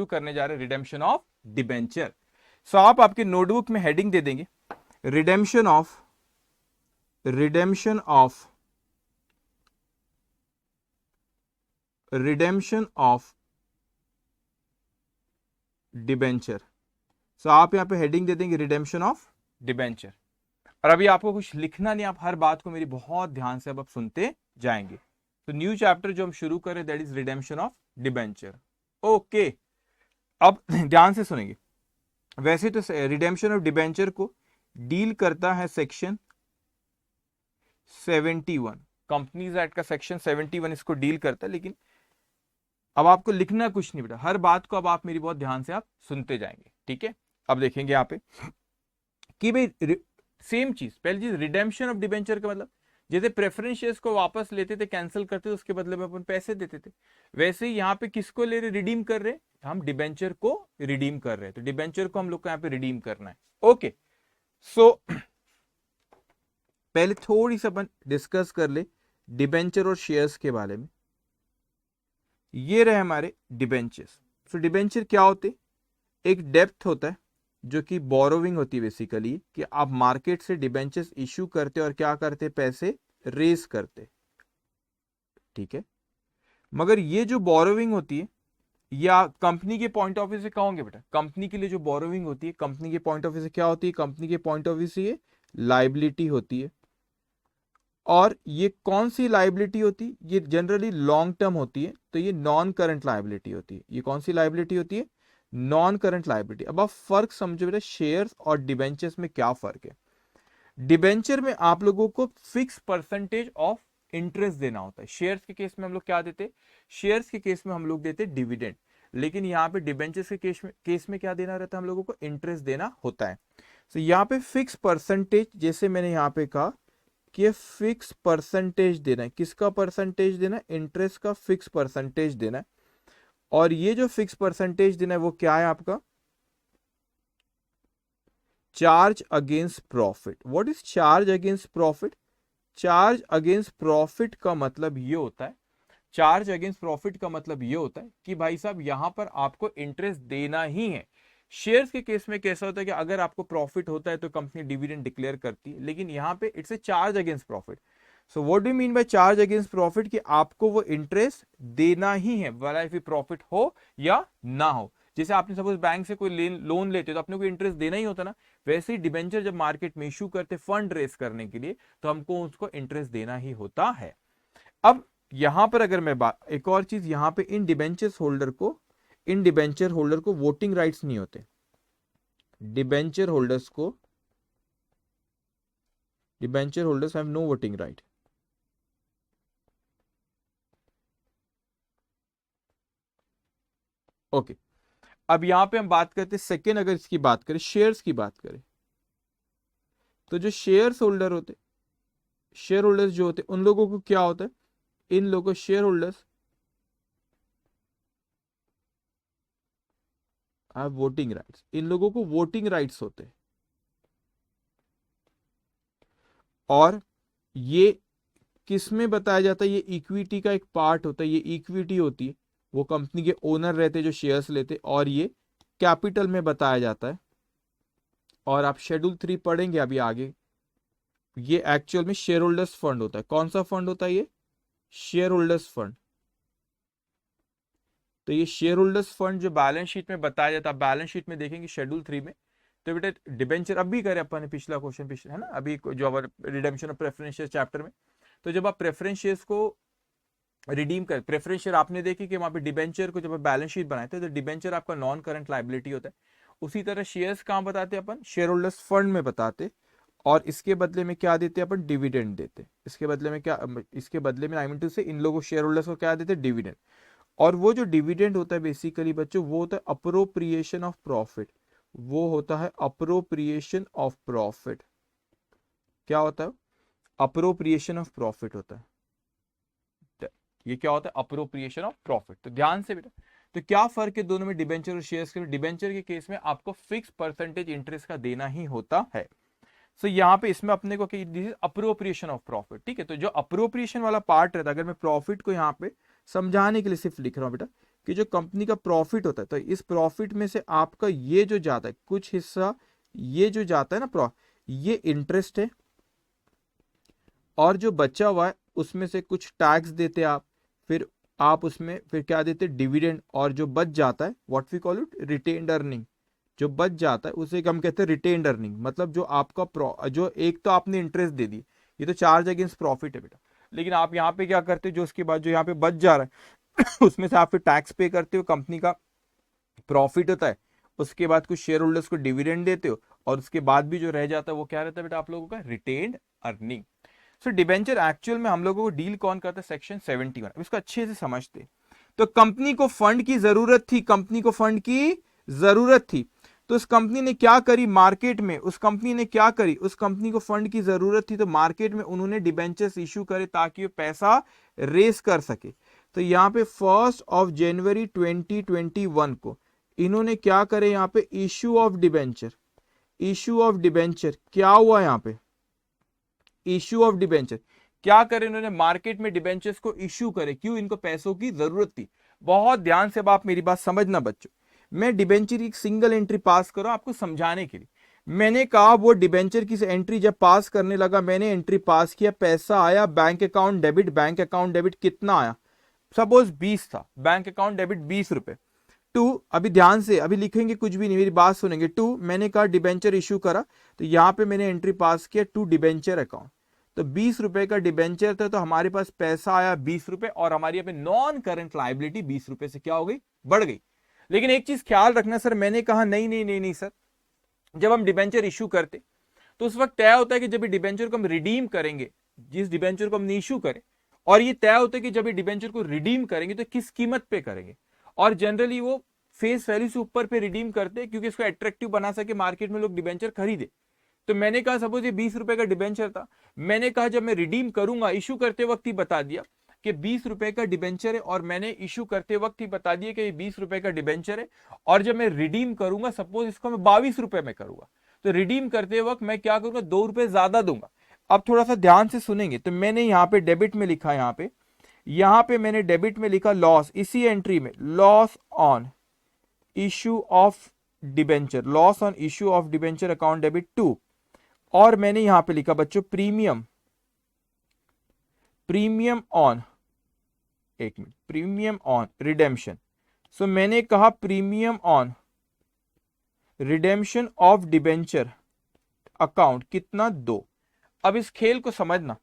शुरू करने जा रहे हैं रिडेम्पशन ऑफ डिबेंचर। सो आप आपके नोटबुक में हेडिंग दे देंगे रिडेम्पशन ऑफ डिबेंचर। सो आप यहां पे हेडिंग दे देंगे रिडेम्पशन ऑफ डिबेंचर। और अभी आपको कुछ लिखना नहीं, आप हर बात को मेरी बहुत ध्यान से अब सुनते जाएंगे। तो न्यू चैप्टर जो हम शुरू करें that is redemption of debenture. Okay, अब ध्यान से सुनेंगे। वैसे तो रिडेम्पशन ऑफ डिबेंचर को डील करता है सेक्शन 71, कंपनीज एक्ट का सेक्शन 71 इसको डील करता है। लेकिन अब आपको लिखना कुछ नहीं बेटा, हर बात को अब आप मेरी बहुत ध्यान से आप सुनते जाएंगे, ठीक है। अब देखेंगे यहाँ पे कि भाई सेम चीज, पहली चीज रिडेम्पशन ऑफ डिबेंचर का मतलब जैसे प्रेफरेंस शेयर्स को वापस लेते थे, कैंसिल करते थे, उसके बदले में अपन पैसे देते थे, वैसे ही यहाँ पे किसको ले रहे, रिडीम कर रहे, हम डिबेंचर को रिडीम कर रहे हैं। तो डिबेंचर को हम लोग को यहाँ पे रिडीम करना है। ओके, सो पहले थोड़ी सी अपन डिस्कस कर ले डिबेंचर और शेयर्स के बारे में। ये रहे हमारे डिबेंचर्स। सो डिबेंचर क्या होते, एक डेप्थ होता है जो कि बोरोविंग होती है बेसिकली, कि आप मार्केट से डिबेंचर्स इश्यू करते और क्या करते, पैसे रेज करते, ठीक है। मगर ये जो बोरोविंग होती है, या कंपनी के पॉइंट ऑफ व्यू से कहोगे बेटा, कंपनी के लिए जो बोरोविंग होती है, कंपनी के पॉइंट ऑफ व्यू से क्या होती है, कंपनी के पॉइंट ऑफ व्यू से ये लाइबिलिटी होती है। और ये कौन सी लाइबिलिटी होती है, ये जनरली लॉन्ग टर्म होती है, तो ये नॉन करंट लाइबिलिटी होती है। ये कौन सी लाइबिलिटी होती है, नॉन करंट लाइबिलिटी। अब आप फर्क समझो बेटा, शेयर्स और डिबेंचर्स में क्या फर्क है। डिबेंचर में आप लोगों को फिक्स परसेंटेज ऑफ इंटरेस्ट देना होता है। शेयर्स के केस में हम लोग क्या देते, शेयर्स के केस में हम लोग देते डिविडेंड। लेकिन यहाँ पे डिबेंचर्स के केस में क्या देना रहता है, हम लोगों को इंटरेस्ट देना होता है। तो यहाँ पे फिक्स परसेंटेज, जैसे मैंने यहाँ पे कहा कि फिक्स परसेंटेज देना है। किसका परसेंटेज देना है, इंटरेस्ट का फिक्स परसेंटेज देना है। और ये जो फिक्स परसेंटेज देना है वो क्या है आपका, charge against profit. What is charge against profit, charge against profit का मतलब ये होता है, चार्ज अगेंस्ट प्रॉफिट का मतलब ये होता है कि भाई साहब यहां पर आपको इंटरेस्ट देना ही है। शेयर्स के केस में कैसा होता है कि अगर आपको प्रॉफिट होता है तो कंपनी डिविडेंड डिक्लेयर करती है, लेकिन यहां पे it's a charge against profit. So what do mean by charge against profit, कि आपको वो इंटरेस्ट देना ही है, वाला इफ प्रॉफिट हो या ना हो। जैसे आपने सपोज बैंक से कोई लोन लेते तो अपने को इंटरेस्ट देना ही होता ना, वैसे ही डिबेंचर जब मार्केट में इशू करते फंड रेस करने के लिए, तो हमको उसको इंटरेस्ट देना ही होता है। अब यहां पर अगर मैं एक और चीज, यहां पे इन डिबेंचर होल्डर को वोटिंग राइट्स नहीं होते। Debenture holders have no voting right. Okay, अब यहां पे हम बात करते हैं सेकेंड, अगर इसकी बात करें, शेयर्स की बात करें, तो जो शेयर्स होल्डर होते, शेयर होल्डर्स जो होते, उन लोगों को क्या होता है, इन लोगों shareholders have voting rights. इन लोगों को वोटिंग राइट्स होते हैं। और ये किस में बताया जाता है, ये इक्विटी का एक पार्ट होता है, ये इक्विटी होती है, वो कंपनी के ओनर रहते जो शेयर्स लेते, और ये कैपिटल में बताया जाता है। और आप शेड्यूल 3 पढ़ेंगे अभी आगे, ये एक्चुअल में शेयर होल्डर्स फंड होता है। कौन सा फंड होता है, ये शेयर होल्डर्स फंड। तो ये शेयर होल्डर्स फंड जो बैलेंस शीट में बताया जाता है, बैलेंस शीट में देखेंगे शेड्यूल 3 में। तो बेटा डिबेंचर अभी करे अपन ने, पिछला क्वेश्चन पिछला है ना, अभी जो redemption of preference share chapter में। तो जब आप प्रेफरेंस शेयर्स को रिडीम कर, प्रेफरेंस शेयर आपने देखी कि वहां पे डिबेंचर को जब आप बैलेंस शीट बनाते हैं तो डिबेंचर आपका नॉन करंट लाइबिलिटी होता है। उसी तरह शेयर्स कहां बताते हैं अपन, शेयर होल्डर्स फंड में बताते, और इसके बदले में क्या देते हैं अपन, डिविडेंड देते। इसके बदले में क्या, इसके बदले में आई मीन टू से इन लोगों शेयर होल्डर्स को क्या देते हैं, डिविडेंड। और वो जो डिविडेंड होता है बेसिकली बच्चों, वो होता है अप्रोप्रिएशन ऑफ प्रॉफिट। वो होता है अप्रोप्रिएशन ऑफ प्रॉफिट। क्या होता है, अप्रोप्रिएशन ऑफ प्रॉफिट होता है। ये क्या होता है, अप्रोप्रिएशन ऑफ प्रॉफिट। तो ध्यान से बेटा, तो क्या फर्क है दोनों में, डिबेंचर और शेयर्स के? डिबेंचर के केस में आपको फिक्स परसेंटेज इंटरेस्ट का देना ही होता है। सो यहाँ पे इसमें अपने को this is appropriation of profit, ठीक है। तो जो अप्रोप्रिएशन वाला पार्ट रहता है, अगर मैं प्रॉफिट को यहाँ पे समझाने के लिए सिर्फ लिख रहा हूं बेटा, कि जो कंपनी का प्रॉफिट होता है, तो इस प्रॉफिट में से आपका ये जो जाता है कुछ हिस्सा, ये जो जाता है ना ये इंटरेस्ट है, और जो बचा हुआ है उसमें से कुछ टैक्स देते आप, फिर आप उसमें फिर क्या देते डिविडेंड, और जो बच जाता है what we call it retained earning, जो बच जाता है उसे हम कहते हैं रिटेन्ड अर्निंग। मतलब जो आपका जो एक तो आपने इंटरेस्ट दे दी, ये तो चार्ज अगेंस्ट प्रॉफिट है बेटा, लेकिन आप यहाँ पे क्या करते हो, जो उसके बाद जो यहाँ पे बच जा रहा है उसमें से आप फिर टैक्स पे करते हो, कंपनी का प्रॉफिट होता है, उसके बाद कुछ शेयर होल्डर्स को डिविडेंड देते हो, और उसके बाद भी जो रह जाता है वो क्या रहता है बेटा आप लोगों का रिटेन्ड अर्निंग। सो डिबेंचर एक्चुअल में हम लोगों को डील कौन करता है, सेक्शन 71। अब इसको अच्छे से समझते। तो कंपनी को फंड की जरूरत थी, कंपनी को फंड की जरूरत थी, तो उस कंपनी ने क्या करी मार्केट में, उस कंपनी ने क्या करी, उस कंपनी को फंड की जरूरत थी तो मार्केट में उन्होंने डिबेंचर्स इशू करे ताकि वो पैसा रेस कर सके। तो यहाँ पे 1 जनवरी 2021 को इन्होंने क्या करे, यहाँ पे issue of debenture, issue of debenture क्या हुआ यहाँ पे, इशू ऑफ डिबेंचर क्या करे इन्होंने मार्केट में डिबेंचर्स को इशू करे, क्यों, इनको पैसों की जरूरत थी। बहुत ध्यान से आप मेरी बात समझना बच्चों, मैं डिबेंचर की एक सिंगल एंट्री पास करूं आपको समझाने के लिए। मैंने कहा वो डिबेंचर की एंट्री जब पास करने लगा, मैंने एंट्री पास किया, पैसा आया bank account debit, bank account debit कितना आया, सपोज 20 था, बैंक अकाउंट डेबिट 20 रुपए। टू, अभी ध्यान से अभी लिखेंगे कुछ भी नहीं, मेरी बात सुनेंगे। टू, मैंने कहा डिबेंचर इशू करा, तो यहाँ पे मैंने एंट्री पास किया टू डिबेंचर अकाउंट, तो 20 रुपए का डिबेंचर था, तो हमारे पास पैसा आया 20 रुपए, और हमारी यहाँ पे नॉन करंट लाइबिलिटी 20 रुपए से क्या हो गई, बढ़ गई। लेकिन एक चीज ख्याल रखना सर, मैंने कहा नहीं नहीं नहीं नहीं सर, जब हम डिबेंचर इशू करते तो उस वक्त तय होता है कि जब डिबेंचर को हम रिडीम करेंगे, जिस डिबेंचर को हम इशू करें, और ये तय होता है कि जब डिबेंचर को रिडीम करेंगे तो किस कीमत पे करेंगे, और जनरली वो फेस वैल्यू से ऊपर पे रिडीम करते हैं क्योंकि इसको अट्रैक्टिव बना सके, मार्केट में लोग डिबेंचर खरीदे। तो मैंने कहा सपोज ये 20 रुपए का डिबेंचर था, मैंने कहा जब मैं रिडीम करूंगा, इशू करते वक्त ही बता दिया कि 20 रुपए का डिबेंचर है, और मैंने इशू करते वक्त ही बता दिया कि ये 20 रुपए का डिबेंचर है, और जब मैं रिडीम करूंगा सपोज इसको मैं 22 रुपए में करूंगा, तो रिडीम करते वक्त मैं क्या करूंगा, 2 रुपए ज्यादा दूंगा। अब थोड़ा सा ध्यान से सुनेंगे, तो मैंने यहाँ पे डेबिट में लिखा, यहाँ पे मैंने डेबिट में लिखा लॉस, इसी एंट्री में loss on issue of debenture, loss on issue of debenture account debit 2, और मैंने यहां पे लिखा बच्चों प्रीमियम, प्रीमियम ऑन, एक मिनट, प्रीमियम ऑन रिडेम्पशन। सो मैंने कहा premium on redemption of debenture account कितना, 2। अब इस खेल को समझना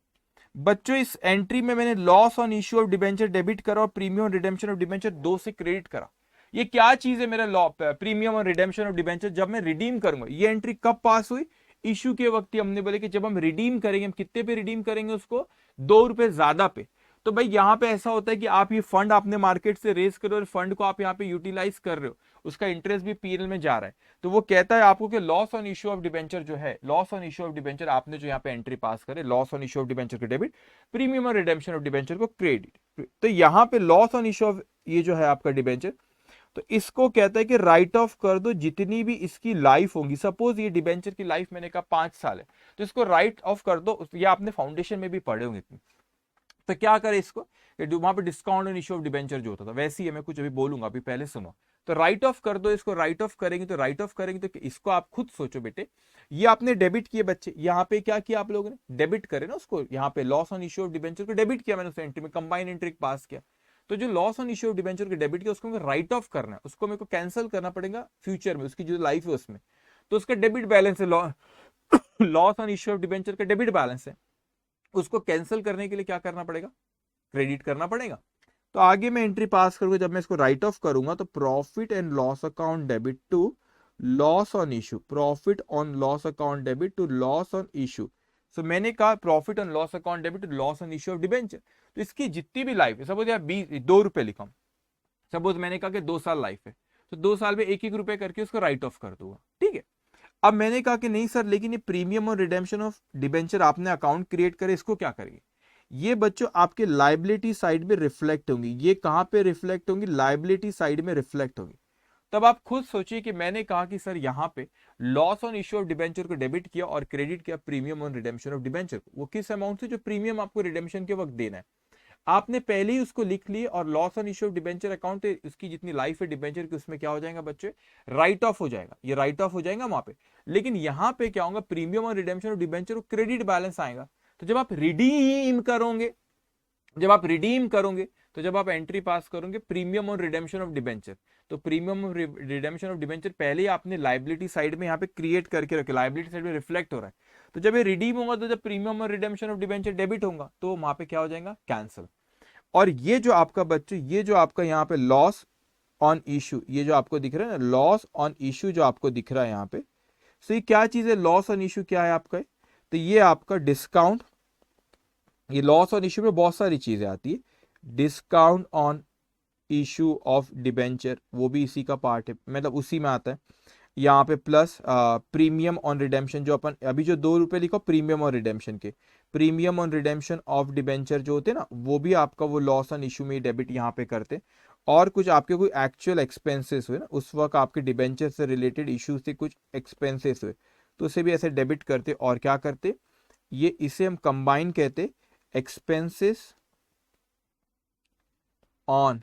बच्चों, इस एंट्री में मैंने loss on issue of debenture debit करा और प्रीमियम रिडेम्पशन ऑफ डिबेंचर 2 से क्रेडिट करा। ये क्या चीज है मेरा लॉ, प्रीमियम और रिडेम्पशन ऑफ डिबेंचर जब मैं रिडीम करूंगा, ये एंट्री कब पास हुई, इशू के वक्त ही हमने बोले कि जब हम रिडीम करेंगे, हम कितने पे रिडीम करेंगे उसको, 2 रुपए ज्यादा पे। तो भाई यहाँ पे ऐसा होता है कि आप ये फंड आपने मार्केट से रेस करो और फंड को आप यहाँ पे यूटिलाइज कर रहे हो, उसका इंटरेस्ट भी पीएल में जा रहा है, तो वो कहता है आपको कि loss on issue of debenture जो है, loss on issue of debenture आपने जो यहाँ पे एंट्री पास करे, loss on issue of debenture के डेबिट, प्रीमियम और रिडेम्पशन ऑफ डिबेंचर को क्रेडिट। तो यहाँ पे लॉस ऑन इश्यू ऑफ ये जो है आपका डिबेंचर, तो इसको कहता है कि राइट ऑफ कर दो जितनी भी इसकी लाइफ होगी। सपोज ये डिबेंचर की लाइफ मैंने कहा 5 साल है, तो इसको राइट ऑफ कर दो, ये आपने फाउंडेशन में भी पढ़े होंगे। तो क्या करे इसको, वहां पे discount on issue of debenture जो होता था वैसे ही मैं कुछ अभी बोलूंगा, अभी पहले सुनो। तो राइट ऑफ कर दो इसको, राइट ऑफ करेंगे तो राइट ऑफ करेंगे तो इसको आप खुद सोचो बेटे, ये आपने डेबिट किए बच्चे, यहाँ पे क्या किया आप लोगों ने, डेबिट करे ना उसको, यहाँ पे loss on issue of debenture को डेबिट किया मैंने उस एंट्री में, कंबाइन एंट्री पास किया। तो जो loss on issue of debenture के डेबिट किया उसको राइट ऑफ करना है, उसको मेरे को कैंसिल करना पड़ेगा फ्यूचर में, उसकी जो लाइफ है उसमें, तो उसका डेबिट बैलेंस है, loss on issue of debenture का डेबिट बैलेंस है, उसको कैंसिल करने के लिए क्या करना पड़ेगा, क्रेडिट करना पड़ेगा। तो आगे मैं एंट्री पास करूंगा, जब मैं इसको राइट ऑफ करूंगा तो profit and loss account debit to loss on issue, profit on loss account debit to loss on issue. So मैंने कहा profit on loss account debit to loss on issue of debenture. तो इसकी जितनी भी life है, suppose यार 2 रुपए लिखा, सपोज मैंने कहा कि 2 साल लाइफ है, तो 2 साल में 1-1 रुपए करके उसको राइट ऑफ कर दूंगा, ठीक है। अब मैंने कहा कि नहीं सर, लेकिन ये प्रीमियम और रिडेम्पशन ऑफ डिबेंचर आपने अकाउंट क्रिएट करे, इसको क्या करेंगे, ये बच्चों आपके लाइबिलिटी साइड में रिफ्लेक्ट होंगी। ये कहां पे रिफ्लेक्ट होंगी, लाइबिलिटी साइड में रिफ्लेक्ट होंगी। तब आप खुद सोचिए कि मैंने कहा कि सर यहाँ पे loss on issue of debenture को डेबिट किया और क्रेडिट किया premium on redemption of debenture को, वो किस अमाउंट से, जो प्रीमियम आपको रिडेम्पशन के वक्त देना है। आपने पहले ही उसको लिख लिए और loss on issue of debenture account उसकी जितनी लाइफ है डिबेंचर की उसमें क्या हो जाएगा बच्चे, राइट ऑफ हो जाएगा, ये राइट ऑफ हो जाएगा वहां पे। लेकिन यहां पे क्या होगा, प्रीमियम और redemption of debenture credit balance आएगा। तो जब आप रिडीम करोगे, तो जब आप एंट्री पास करोगे प्रीमियम और रिडेम्पशन ऑफ डिबेंचर, तो प्रीमियम और रिडेम्पशन ऑफ डिबेंचर पहले ही आपने लाइबिलिटी साइड में यहाँ पे क्रिएट करके रखे, लाइबिलिटी साइड में रिफ्लेक्ट हो रहा है। तो जब ये रिडीम होगा, तो जब प्रीमियम और रिडेम्पशन ऑफ डिबेंचर डेबिट होगा, तो वहां पे क्या हो जाएगा, कैंसिल। और ये जो आपका बच्चे, ये जो आपका यहाँ पे लॉस ऑन इशू, ये जो आपको दिख रहा है ना, लॉस ऑन इशू जो आपको दिख रहा है यहाँ पे, तो ये क्या चीज है, लॉस ऑन इशू क्या है आपका, तो ये आपका डिस्काउंट, ये लॉस ऑन इशू में बहुत सारी चीजें आती है, discount on issue of debenture वो भी इसी का पार्ट है, मतलब उसी में आता है। यहाँ पे प्लस प्रीमियम ऑन रिडेम्पशन, जो अपन अभी जो 2 रुपए लिखो प्रीमियम ऑन रिडेम्पशन के, premium on redemption of debenture जो होते हैं ना, वो भी आपका वो लॉस ऑन इशू में डेबिट यहाँ पे करते। और कुछ आपके कोई एक्चुअल एक्सपेंसेस हुए ना, उस वक्त आपके डिबेंचर से रिलेटेड इशू से कुछ एक्सपेंसेस हुए, तो उसे भी ऐसे डेबिट करते। और क्या करते, ये इसे हम कंबाइन कहते, expenses on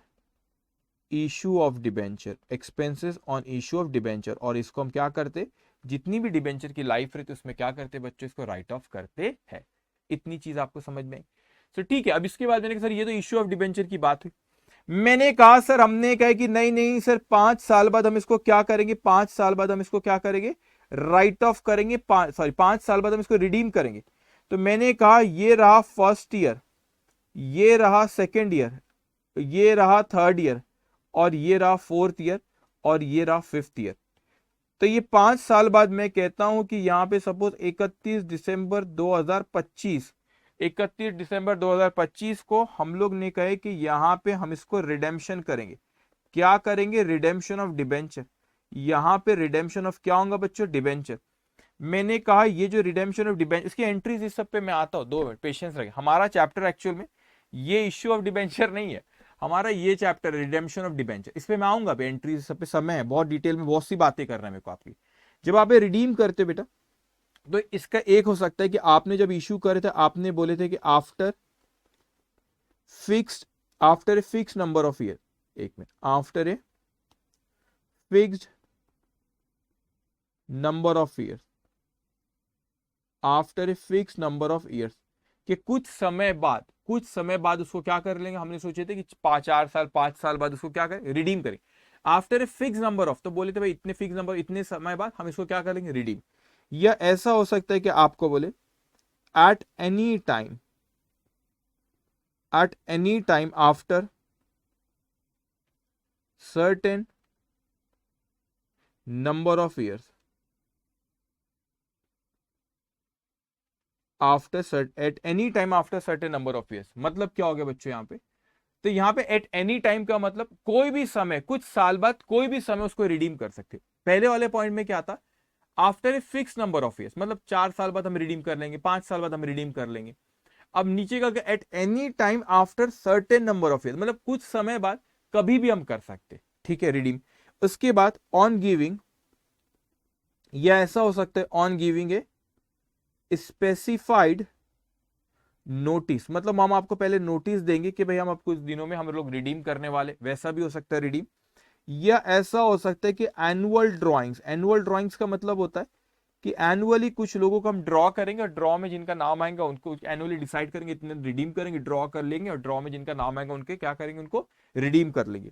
issue of debenture, expenses on issue of debenture. और इसको हम क्या करते, जितनी भी डिबेंचर की लाइफ रहती है उसमें क्या करते बच्चों, इसको राइट ऑफ करते हैं। इतनी चीज आपको समझ में आई। तो ठीक है, अब इसके बाद मैंने कहा सर ये तो इशू ऑफ डिबेंचर की बात हुई। मैंने कहा सर, हमने कहा कि नहीं नहीं सर 5 साल बाद हम इसको क्या करेंगे, 5 साल बाद हम इसको क्या करेंगे, राइट ऑफ करेंगे, 5 साल बाद हम इसको रिडीम करेंगे। तो मैंने कहा ये रहा फर्स्ट ईयर, ये रहा सेकेंड ईयर, ये रहा थर्ड ईयर, और ये रहा फोर्थ ईयर, और ये रहा फिफ्थ ईयर। तो ये 5 साल बाद मैं कहता हूं कि यहां पे सपोज 31 दिसंबर 2025, 31 दिसंबर 2025 को हम लोग ने कहे कि यहां पे हम इसको रिडेम्पशन करेंगे। क्या करेंगे, रिडेम्पशन ऑफ डिबेंचर। यहां पे रिडेम्पशन ऑफ क्या होगा बच्चों, डिबेंचर। मैंने कहा ये जो रिडेम्पशन ऑफ डिबेंचर, इसकी एंट्रीज इस सब पे मैं आता हूं, 2 मिनट पेशेंस रखें। हमारा चैप्टर एक्चुअल में ये इश्यू ऑफ डिबेंचर नहीं है, हमारा ये चैप्टर रिडेम्पशन ऑफ डिबेंचर, इस पे मैं आऊंगा, एंट्री सब पे समय है, बहुत डिटेल में बहुत सी बातें करना है मेरे को आपकी। जब आप ये रिडीम करते हो बेटा, तो इसका एक हो सकता है कि आपने जब इशू करे थे, आपने बोले थे कि after a fix number of year, एक minute, after a fixed number of year, after a fix number of years, कि कुछ समय बाद उसको क्या कर लेंगे, हमने सोचे थे कि 5 साल बाद उसको क्या करें, रिडीम करें। After a fix number of, तो बोले थे भाई इतने फिक्स नंबर, इतने समय बाद हम इसको क्या करेंगे, रिडीम। या ऐसा हो सकता है कि आपको बोले at any time after certain number of years, at any time after certain number of years, मतलब क्या हो गया बच्चों यहाँ पे, तो यहाँ पे एट एनी टाइम का मतलब कोई भी समय, कुछ साल बाद कोई भी समय उसको रिडीम कर सकते। पहले वाले पॉइंट में क्या था, after a fix number of years, मतलब 4 साल बाद हम रिडीम कर लेंगे, 5 साल बाद हम रिडीम कर लेंगे। अब नीचे का at any time after certain number of years, मतलब कुछ समय बाद कभी भी हम कर सकते, ठीक है, रिडीम। उसके बाद ऑन गिविंग, या ऐसा हो सकता है on giving a specified notice, मतलब हम आपको पहले नोटिस देंगे कि भाई हम अब कुछ दिनों में हम लोग रिडीम करने वाले, वैसा भी हो सकता है रिडीम। या ऐसा हो सकता है कि एनुअल ड्राइंग्स का मतलब होता है कि एनुअली कुछ लोगों को हम ड्रॉ करेंगे, और ड्रॉ में जिनका नाम आएगा उनको एनुअली डिसाइड करेंगे, इतने रिडीम करेंगे, ड्रॉ कर लेंगे, और ड्रॉ में जिनका नाम आएगा उनके क्या करेंगे, उनको रिडीम कर लेंगे।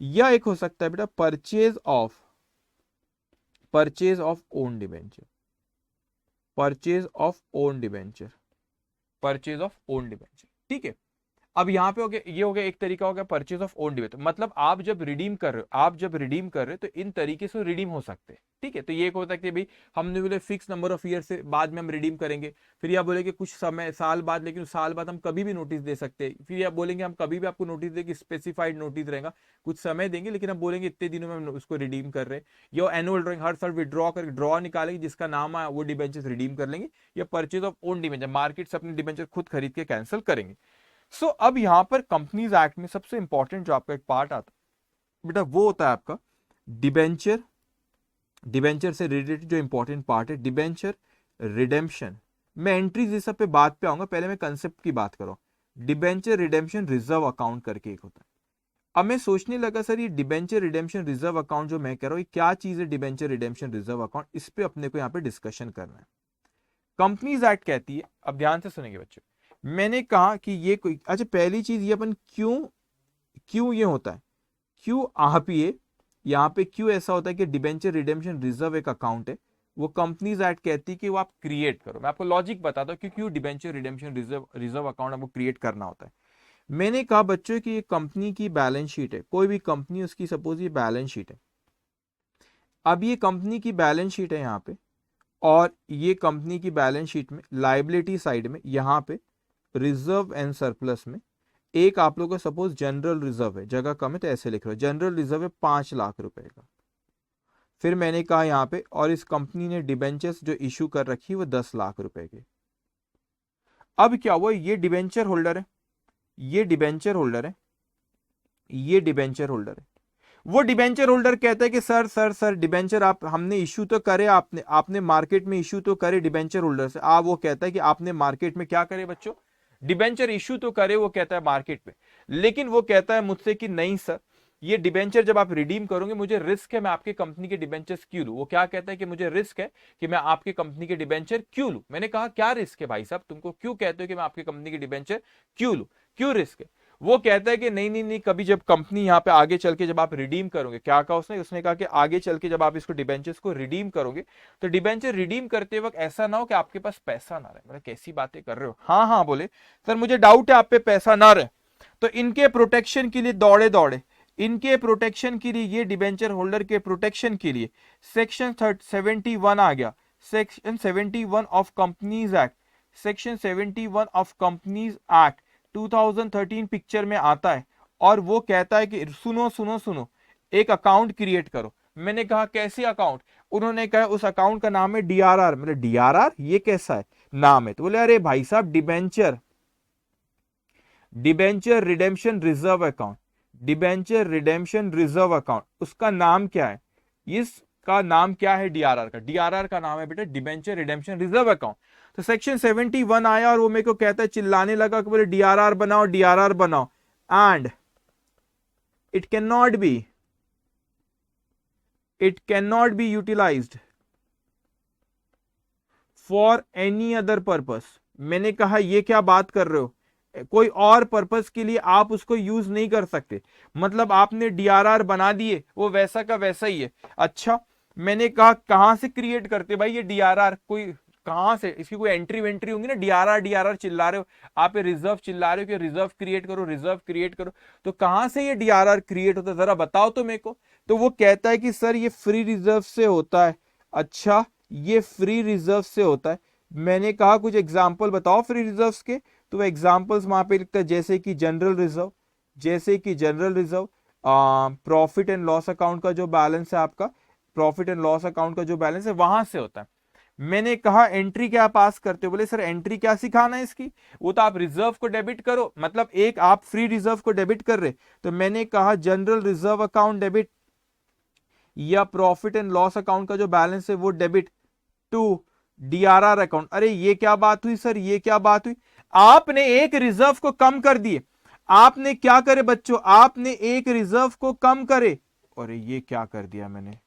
या एक हो सकता है बेटा purchase of own debenture, purchase of own debenture, purchase of own debenture, ठीक है। अब यहाँ पे हो गया, ये हो गया एक तरीका हो गया परचेज ऑफ ओन डिबेंचर, मतलब आप जब रिडीम कर रहे हो तो इन तरीके से रिडीम हो सकते हैं, ठीक है। तो ये एक हो सकता है भाई हमने बोले फिक्स नंबर ऑफ ईयर से बाद में हम रिडीम करेंगे, फिर यह बोले कि कुछ समय साल बाद, लेकिन साल बाद हम कभी भी नोटिस दे सकते हैं, फिर यह बोलेंगे हम कभी भी आपको नोटिस देंगे, स्पेसिफाइड नोटिस रहेगा, कुछ समय देंगे, लेकिन हम बोलेंगे इतने दिनों में हम उसको रिडीम कर रहे हैं। या एनुअल ड्रॉइंग हर साल विड्रॉ करके ड्रॉ निकालेंगे, जिसका नाम आया वो डिबेंचर रिडीम कर लेंगे। या purchase of own debenture, market से अपने डिबेंचर खुद खरीद के कैंसिल करेंगे। सो अब यहां पर कंपनीज एक्ट में सबसे इंपॉर्टेंट जो आपका एक पार्ट आता है बेटा, वो होता है आपका डिबेंचर। डिबेंचर से रिलेटेड जो इंपॉर्टेंट पार्ट है डिबेंचर रिडेम्पशन। मैं एंट्रीज इस सब पे बात पे आऊंगा, पहले मैं कंसेप्ट की बात करूं। डिबेंचर रिडेम्पशन रिजर्व अकाउंट करके एक होता है। अब मैं सोचने लगा सर ये डिबेंचर रिडेम्पशन रिजर्व अकाउंट जो मैं कह रहा हूँ ये क्या चीज है डिबेंचर रिडेम्पशन रिजर्व अकाउंट, इस पे अपने को यहाँ पे डिस्कशन करना है। कंपनीज एक्ट कहती है, अब ध्यान से सुनेंगे बच्चों, मैंने कहा कि ये कोई, अच्छा पहली चीज ये अपन क्यों ये होता है, क्यों आप ये यहाँ पे क्यों ऐसा होता है कि डिबेंचर रिडेम्पशन रिजर्व एक अकाउंट है, वो कंपनीज एक्ट कहती है कि वो आप क्रिएट करो। मैं आपको लॉजिक बताता हूँ क्यों डिबेंचर रिडेम्पशन रिजर्व अकाउंट आपको क्रिएट करना होता है। मैंने कहा बच्चों कि ये कंपनी की बैलेंस शीट है, कोई भी कंपनी उसकी सपोज ये बैलेंस शीट है। अब ये कंपनी की बैलेंस शीट है यहाँ पे, और ये कंपनी की बैलेंस शीट में लायबिलिटी साइड में यहाँ पे रिजर्व एंड सरप्लस में एक आप लोगों का सपोज जनरल रिजर्व है, जगह कम है तो ऐसे लिख रहे हो, जनरल रिजर्व है 5 लाख रुपए का। फिर मैंने कहा यहाँ पे, और इस कंपनी ने डिबेंचर्स जो इशू कर रखी वो 10 लाख रुपए के। अब क्या हुआ, ये डिबेंचर होल्डर है, ये डिबेंचर होल्डर है, ये डिबेंचर होल्डर है। वो डिबेंचर होल्डर कहता है कि सर सर सर डिबेंचर आप हमने इशू तो करे, आपने मार्केट में इशू तो करे डिबेंचर होल्डर से। वो कहता है कि आपने मार्केट में क्या करे बच्चों, डिबेंचर इशू तो करे, वो कहता है मार्केट में, लेकिन वो कहता है मुझसे कि नहीं सर ये डिबेंचर जब आप रिडीम करोगे मुझे रिस्क है मैं आपके कंपनी के डिबेंचर्स क्यों लूं। वो क्या कहता है कि मुझे रिस्क है कि मैं आपके कंपनी के डिबेंचर क्यों लूं। मैंने कहा क्या रिस्क है भाई साहब, तुमको क्यों कहते हो कि मैं आपके कंपनी के डिबेंचर क्यों लूं, क्यों रिस्क है। वो कहता है कि नहीं नहीं नहीं, कभी जब कंपनी यहाँ पे आगे चल के जब आप रिडीम करोगे, क्या कहा उसने कहा कि आगे चल के जब आप इसको डिबेंचर्स को रिडीम करोगे तो डिबेंचर रिडीम करते वक्त ऐसा ना हो कि आपके पास पैसा ना रहे। मतलब कैसी बातें कर रहे हो, हाँ हाँ बोले सर मुझे डाउट है आप पे पैसा ना रहे। तो इनके प्रोटेक्शन के लिए दौड़े इनके प्रोटेक्शन के लिए, ये डिबेंचर होल्डर के प्रोटेक्शन के लिए सेक्शन 71 आ गया, section 71 of companies act, section 71 of companies act 2013 picture में आता है, और वो कहता है कि सुनो सुनो सुनो एक अकाउंट क्रिएट करो। मैंने कहा कैसे अकाउंट, उन्होंने कहा उस अकाउंट का नाम है डीआरआर। मतलब डीआरआर ये कैसा है नाम है, तो बोले अरे भाई साहब debenture redemption reserve account, debenture redemption reserve account, उसका नाम क्या है, इसका नाम क्या है डीआरआर का, डीआरआर का नाम है बेटा डिबेंचर रिडेम्पशन रिजर्व अकाउंट। तो सेक्शन 71 आया और वो मेरे को कहता है, चिल्लाने लगा कि बोले डीआरआर बनाओ डीआरआर बनाओ, and it can not be utilised for any other purpose. मैंने कहा ये क्या बात कर रहे हो, कोई और पर्पस के लिए आप उसको यूज नहीं कर सकते। मतलब आपने डीआरआर बना दिए वो वैसा का वैसा ही है। अच्छा मैंने कहा कहां से क्रिएट करते भाई ये डीआरआर, कोई कहां से इसकी कोई एंट्री वेंट्री होंगी ना, डीआरआर डीआरआर चिल्ला रहे हो आप, ये रिजर्व चिल्ला रहे हो कि रिजर्व क्रिएट करो रिजर्व क्रिएट करो, तो कहां से ये डीआरआर क्रिएट होता है जरा बताओ तो मेरे को। तो वो कहता है कि सर ये फ्री रिजर्व से होता है। अच्छा ये फ्री रिजर्व से होता है। मैंने कहा कुछ एग्जाम्पल बताओ फ्री रिजर्व्स के, तो वो एग्जाम्पल्स वहां पे लिखता है जैसे कि जनरल रिजर्व, जैसे कि general reserve, profit and loss account का जो बैलेंस है आपका, प्रॉफिट एंड लॉस अकाउंट का जो बैलेंस है वहां से होता है। मैंने कहा एंट्री क्या पास करते हो, बोले सर एंट्री क्या सिखाना है इसकी, वो तो आप रिजर्व को डेबिट करो, मतलब एक आप फ्री रिजर्व को डेबिट कर रहे। तो मैंने कहा जनरल रिजर्व अकाउंट डेबिट या प्रॉफिट एंड लॉस अकाउंट का जो बैलेंस है वो डेबिट टू डीआरआर अकाउंट। अरे ये क्या बात हुई सर, ये क्या बात हुई, आपने एक रिजर्व को कम कर दिए, आपने क्या करे बच्चों, आपने एक रिजर्व को कम करे, और ये क्या कर दिया मैंने,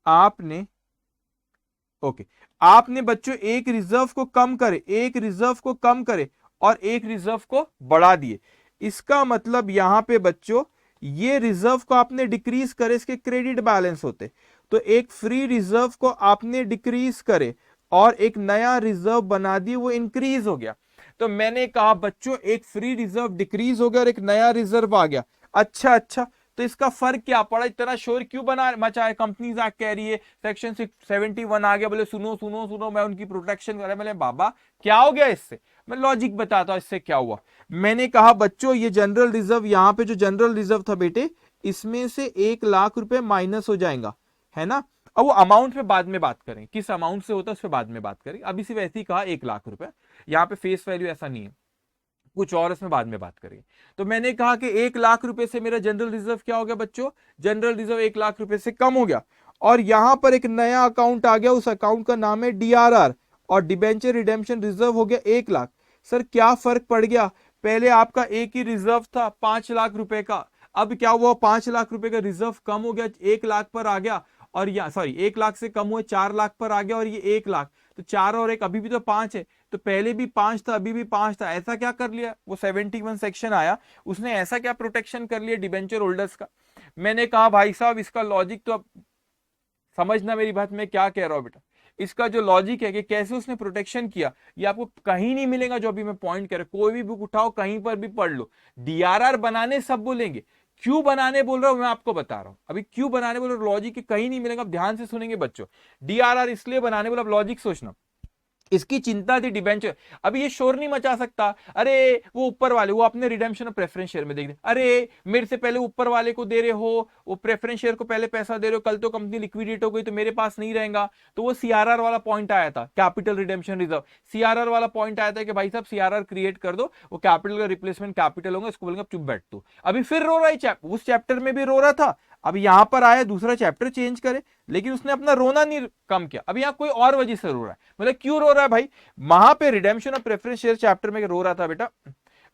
आपने ओके आपने बच्चों एक रिजर्व को कम करे, एक रिजर्व को कम करे और एक रिजर्व को बढ़ा दिए। इसका मतलब यहां पे बच्चों ये रिजर्व को आपने डिक्रीज करे, इसके क्रेडिट बैलेंस होते, तो एक फ्री रिजर्व को आपने डिक्रीज करे और एक नया रिजर्व बना दिए वो इंक्रीज हो गया। तो मैंने कहा बच्चों एक फ्री रिजर्व डिक्रीज हो गया और एक नया रिजर्व आ गया। अच्छा अच्छा तो इसका फर्क क्या पड़ा, इतना शोर क्यों बना मचा है, कंपनीज एक्ट कह रही है सेक्शन 71 आ गया, बोले सुनो सुनो सुनो मैं उनकी प्रोटेक्शन कर रहा, मैंने बाबा क्या हो गया इससे, मैं लॉजिक बताता हूं इससे क्या हुआ। मैंने कहा बच्चों ये जनरल रिजर्व, यहां पे जो जनरल रिजर्व था बेटे इसमें से 1 लाख रुपए माइनस हो जाएगा, है ना। अब वो अमाउंट पे बाद में बात करें, किस अमाउंट से होता है उस पर बाद में बात करें, अभी सिर्फ ऐसे ही कहा 1 लाख रुपए, यहाँ पे फेस वैल्यू ऐसा नहीं है, कुछ और इसमें बाद में बात करेंगे। तो मैंने कहा कि 1 लाख रुपए से मेरा जनरल रिजर्व क्या हो गया बच्चों, जनरल रिजर्व 1 लाख रुपए से कम हो गया, और यहां पर एक नया अकाउंट आ गया, उस अकाउंट का नाम है डीआरआर, और डिबेंचर रिडेम्पशन रिजर्व हो गया 1 लाख। सर क्या फर्क पड़ गया, पहले आपका एक ही रिजर्व था 5 लाख रुपए का, अब क्या हुआ, 5 लाख रुपए का रिजर्व कम हो गया, 1 लाख पर आ गया, और या सॉरी 1 लाख से कम हुए 4 लाख पर आ गया, और ये 1 लाख, तो 4 और 1 अभी भी तो 5 है, तो पहले भी 5 था अभी भी 5 था, ऐसा क्या कर लिया वो 71 सेक्शन आया, उसने ऐसा क्या प्रोटेक्शन कर लिया डिबेंचर होल्डर्स का। मैंने कहा भाई साहब इसका लॉजिक तो अब समझना मेरी बात, मैं क्या कह रहा हूं बेटा, इसका जो लॉजिक है कि कैसे उसने प्रोटेक्शन किया, ये आपको कहीं नहीं मिलेगा, जो अभी मैं पॉइंट कर रहा हूं, कोई भी बुक उठाओ कहीं पर भी पढ़ लो, डीआरआर बनाने सब बोलेंगे, क्यों बनाने बोल रहा हूं मैं आपको बता रहा हूं, अभी क्यों बनाने बोल रहा हूं, लॉजिक कहीं नहीं मिलेगा, आप ध्यान से सुनेंगे बच्चों, डीआरआर इसलिए बनाने बोला, अब लॉजिक सोचना, इसकी चिंता थी डिबेंचर, अभी ये शोर नहीं मचा सकता, अरे वो ऊपर वाले वो अपने रिडेम्पशन और प्रेफरेंस शेयर में देख दे, अरे मेरे से पहले ऊपर वाले को दे रहे हो, वो प्रेफरेंस शेयर को पहले पैसा दे रहे हो, कल तो कंपनी लिक्विडेट हो गई तो मेरे पास नहीं रहेगा, तो वो सीआरआर वाला पॉइंट आया था, कैपिटल रिडेम्पशन रिजर्व, सीआरआर वाला पॉइंट आया था कि भाई साहब सीआरआर क्रिएट कर दो, वो कैपिटल का रिप्लेसमेंट कैपिटल होगा, इसको बोलेंगे चुप बैठ तू, अभी फिर रो रहा है, उस चैप्टर में भी रो रहा था, अब यहां पर आया दूसरा चैप्टर चेंज करे, लेकिन उसने अपना रोना नहीं कम किया, अभी यहां कोई और वजह से रो रहा है, मतलब क्यों रो रहा है भाई, वहां पे redemption of preference share chapter में रो रहा था बेटा,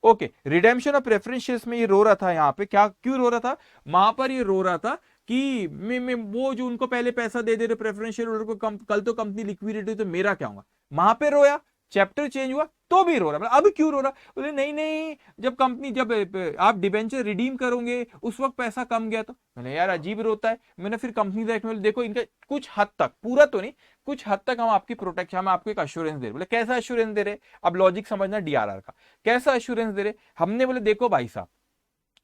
okay, redemption of preference shares में ये रो रहा था, यहां पे क्या क्यों रो रहा था, वहां पर ये रो रहा था कि मैं वो जो उनको पहले पैसा दे दे रहे प्रेफरेंस शेयर होल्डर को, कल तो कंपनी लिक्विडेट हुई तो मेरा क्या होगा, वहां पे रोया, चैप्टर चेंज हुआ तो भी रो रहा, अब क्यों रो रहा, बोले नहीं नहीं जब कंपनी जब आप डिबेंचर रिडीम करोगे उस वक्त पैसा कम गया, तो मैंने यार अजीब रोता है, मैंने फिर कंपनी देखो इनका कुछ हद तक, पूरा तो नहीं, कुछ हद तक हम आपकी प्रोटेक्शन, हम आपको एक अश्योरेंस दे रहे, बोले कैसा अश्योरेंस दे रहे, अब लॉजिक समझना डीआरआर का, कैसा अश्योरेंस दे रहे, हमने बोले देखो भाई साहब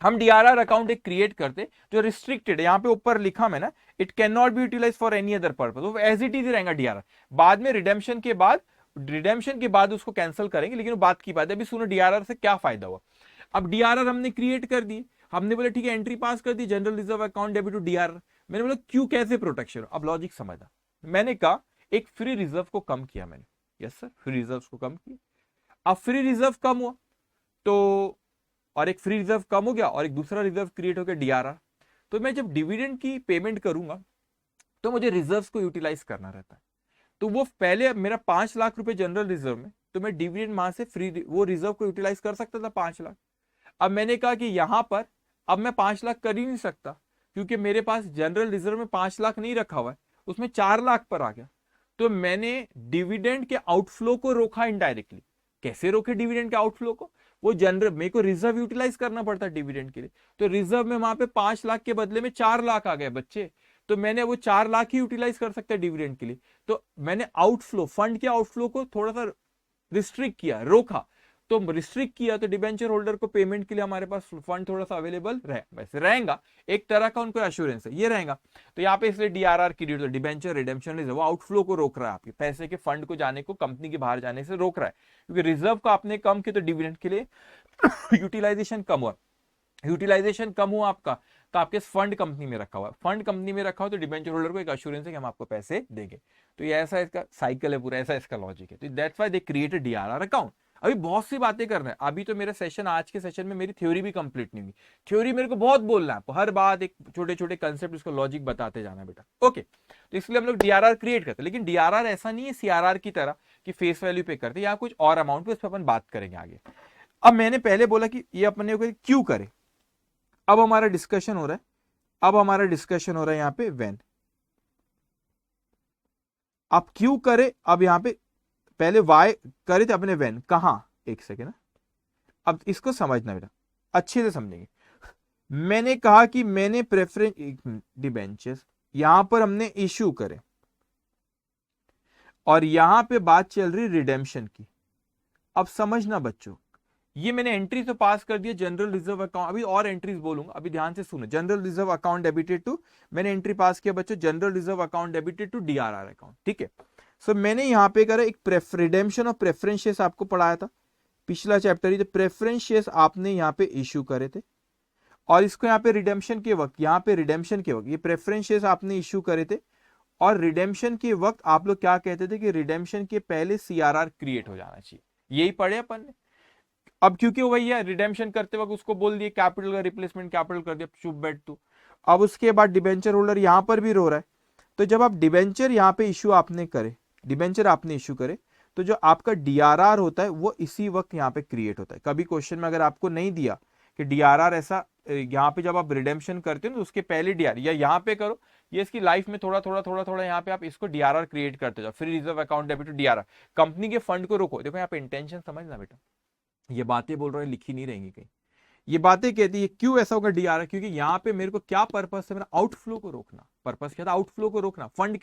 हम डीआरआर अकाउंट एक क्रिएट करते जो रिस्ट्रिक्टेड है, यहां पे ऊपर लिखा मैं ना, it can not be utilise for any other purpose, वो एज इट इज रहेगा डीआरआर, बाद में रिडेम्पशन के बाद उसको कैंसिल करेंगे, लेकिन वो बात की बात है, अभी सुनो डीआरआर से क्या फायदा हुआ, अब डीआरआर हमने क्रिएट कर दी, हमने बोले ठीक है एंट्री पास कर दी, general reserve account debit to DRR, मैंने बोला क्यों कैसे प्रोटेक्शन, अब लॉजिक समझा, मैंने कहा एक फ्री रिजर्व को कम किया मैंने, यस सर फ्री रिजर्व को कम किया, अब फ्री रिजर्व कम हुआ तो, और एक फ्री रिजर्व कम हो गया और एक दूसरा रिजर्व क्रिएट हो गया डीआरआर, तो मैं जब डिविडेंड की पेमेंट करूंगा तो मुझे रिजर्व्स को यूटिलाइज करना रहता है, तो वो पहले मेरा 5 लाख रुपए जनरल रिजर्व में, तो मैं डिविडेंड वहां से फ्री वो रिजर्व को यूटिलाइज कर सकता था 5 लाख, अब मैंने कहा कि यहां पर अब मैं 5 लाख कर ही नहीं सकता, क्योंकि मेरे पास जनरल रिजर्व में 5 लाख नहीं रखा हुआ है, उसमें 4 लाख पर आ गया, तो मैंने डिविडेंड के आउटफ्लो को रोका इनडायरेक्टली, कैसे रोके डिविडेंड के आउटफ्लो को, वो जनरल मेरे को रिजर्व यूटिलाइज करना पड़ता है डिविडेंड के लिए, तो रिजर्व में वहां पे 5 लाख के बदले में 4 लाख आ गए बच्चे, तो मैंने वो 4 लाख ही यूटिलाइज कर सकता है डिविडेंड के लिए, तो मैंने आउटफ्लो फंड के आउटफ्लो को थोड़ा सा रिस्ट्रिक्ट किया, रोका, तो रिस्ट्रिक्ट किया तो डिबेंचर होल्डर को पेमेंट के लिए हमारे पास फंड थोड़ा सा अवेलेबल वैसे रहेगा, एक तरह का उनको एश्योरेंस है ये रहेगा, तो यहाँ पे इसलिए डीआरआर की डिबेंचर रिडेम्पशन रिजर्व वो आउटफ्लो को रोक रहा है, आपके पैसे के फंड को जाने को कंपनी के बाहर जाने से रोक रहा है, क्योंकि रिजर्व को आपने कम किया तो डिविडेंड के लिए यूटिलाइजेशन कम हुआ, यूटिलाइजेशन कम हुआ आपका, तो आपके फंड कंपनी में रखा हुआ, फंड कंपनी में रखा हो तो डिबेंचर होल्डर को एक अश्योरेंस है कि हम आपको पैसे देंगे, तो ये ऐसा इसका साइकिल है पूरा, ऐसा इसका लॉजिक है, तो that's why they created DRR account. अभी बहुत सी बातें करना है, अभी तो मेरा सेशन आज के सेशन में मेरी थ्योरी भी कंप्लीट नहीं हुई, थ्योरी मेरे को बहुत बोलना है आपको, हर बात एक छोटे छोटे कंसेप्ट उसको लॉजिक बताते जाना बेटा, ओके, तो इसलिए हम लोग डीआरआर क्रिएट करते हैं, लेकिन डीआरआर ऐसा नहीं है सीआरआर की तरह कि फेस वैल्यू पे करते, या कुछ और अमाउंट पे, उस पर अपन बात करेंगे आगे। अब मैंने पहले बोला कि ये अपने को क्यों करे, अब हमारा डिस्कशन हो रहा है, अब हमारा डिस्कशन हो रहा है यहाँ पे व्हेन, अब क्यों करे, अब यहाँ पे पहले वाई करे थे अपने व्हेन, कहां, एक सेकेंड, अब इसको समझना बेटा अच्छे से समझेंगे, मैंने कहा कि मैंने प्रेफरेंस डिबेंचर्स यहां पर हमने इश्यू करे, और यहां पे बात चल रही रिडेम्पशन की, अब समझना बच्चों, ये मैंने एंट्री तो पास कर दिया जनरल रिजर्व अकाउंट, अभी और एंट्रीज बोलूंगा, अभी ध्यान से सुनो, general reserve account debited to, मैंने एंट्री पास किया बच्चों general reserve account debited to DRR account, ठीक है, सो मैंने यहां पे करा एक रिडेम्पशन ऑफ प्रेफरेंस शेयर्स आपको पढ़ाया था पिछला चैप्टर ही, तो प्रेफरेंस शेयर्स आपने यहाँ पे इश्यू करे थे, और इसको यहाँ पे रिडेम्पशन के वक्त, यहाँ पे रिडेम्पशन के वक्त ये प्रेफरेंस शेयर्स आपने इश्यू करे थे, और रिडेम्पशन के वक्त आप लोग क्या कहते थे कि रिडेम्पशन के पहले सीआरआर क्रिएट हो जाना चाहिए, यही पढ़े अपन ने, अब क्योंकि वही है रिडेम्पशन करते वक्त उसको बोल दिए कैपिटल का रिप्लेसमेंट कैपिटल कर दिया, चुप बैठ तू, अब उसके बाद डिबेंचर होल्डर यहां पर भी रो रहा है, तो जब आप डिबेंचर यहाँ पे इश्यू आपने करे, डिबेंचर आपने इश्यू करे, तो जो आपका डीआरआर होता है वो इसी वक्त यहाँ पे क्रिएट होता है। कभी क्वेश्चन में अगर आपको नहीं दिया कि डीआरआर ऐसा, यहाँ पे जब आप रिडेम्पशन करते हो तो उसके पहले डीआर या यहाँ पे करो, ये इसकी लाइफ में थोड़ा थोड़ा थोड़ा थोड़ा यहाँ पे आप इसको डीआरआर क्रिएट करते जाओ, free reserve account debit to DRR, company के फंड को रोको। देखो यहाँ पे इंटेंशन समझना बेटा, ये बातें बोल रहे हैं लिखी नहीं रहेंगी कहीं, ये बातें कहती है क्यों ऐसा होगा डीआरआर, क्योंकि यहाँ पे मेरे को क्या पर्पस है, मेरा आउटफ्लो को रोकना। पर्पस क्या था, आउटफ्लो को रोकना, फंड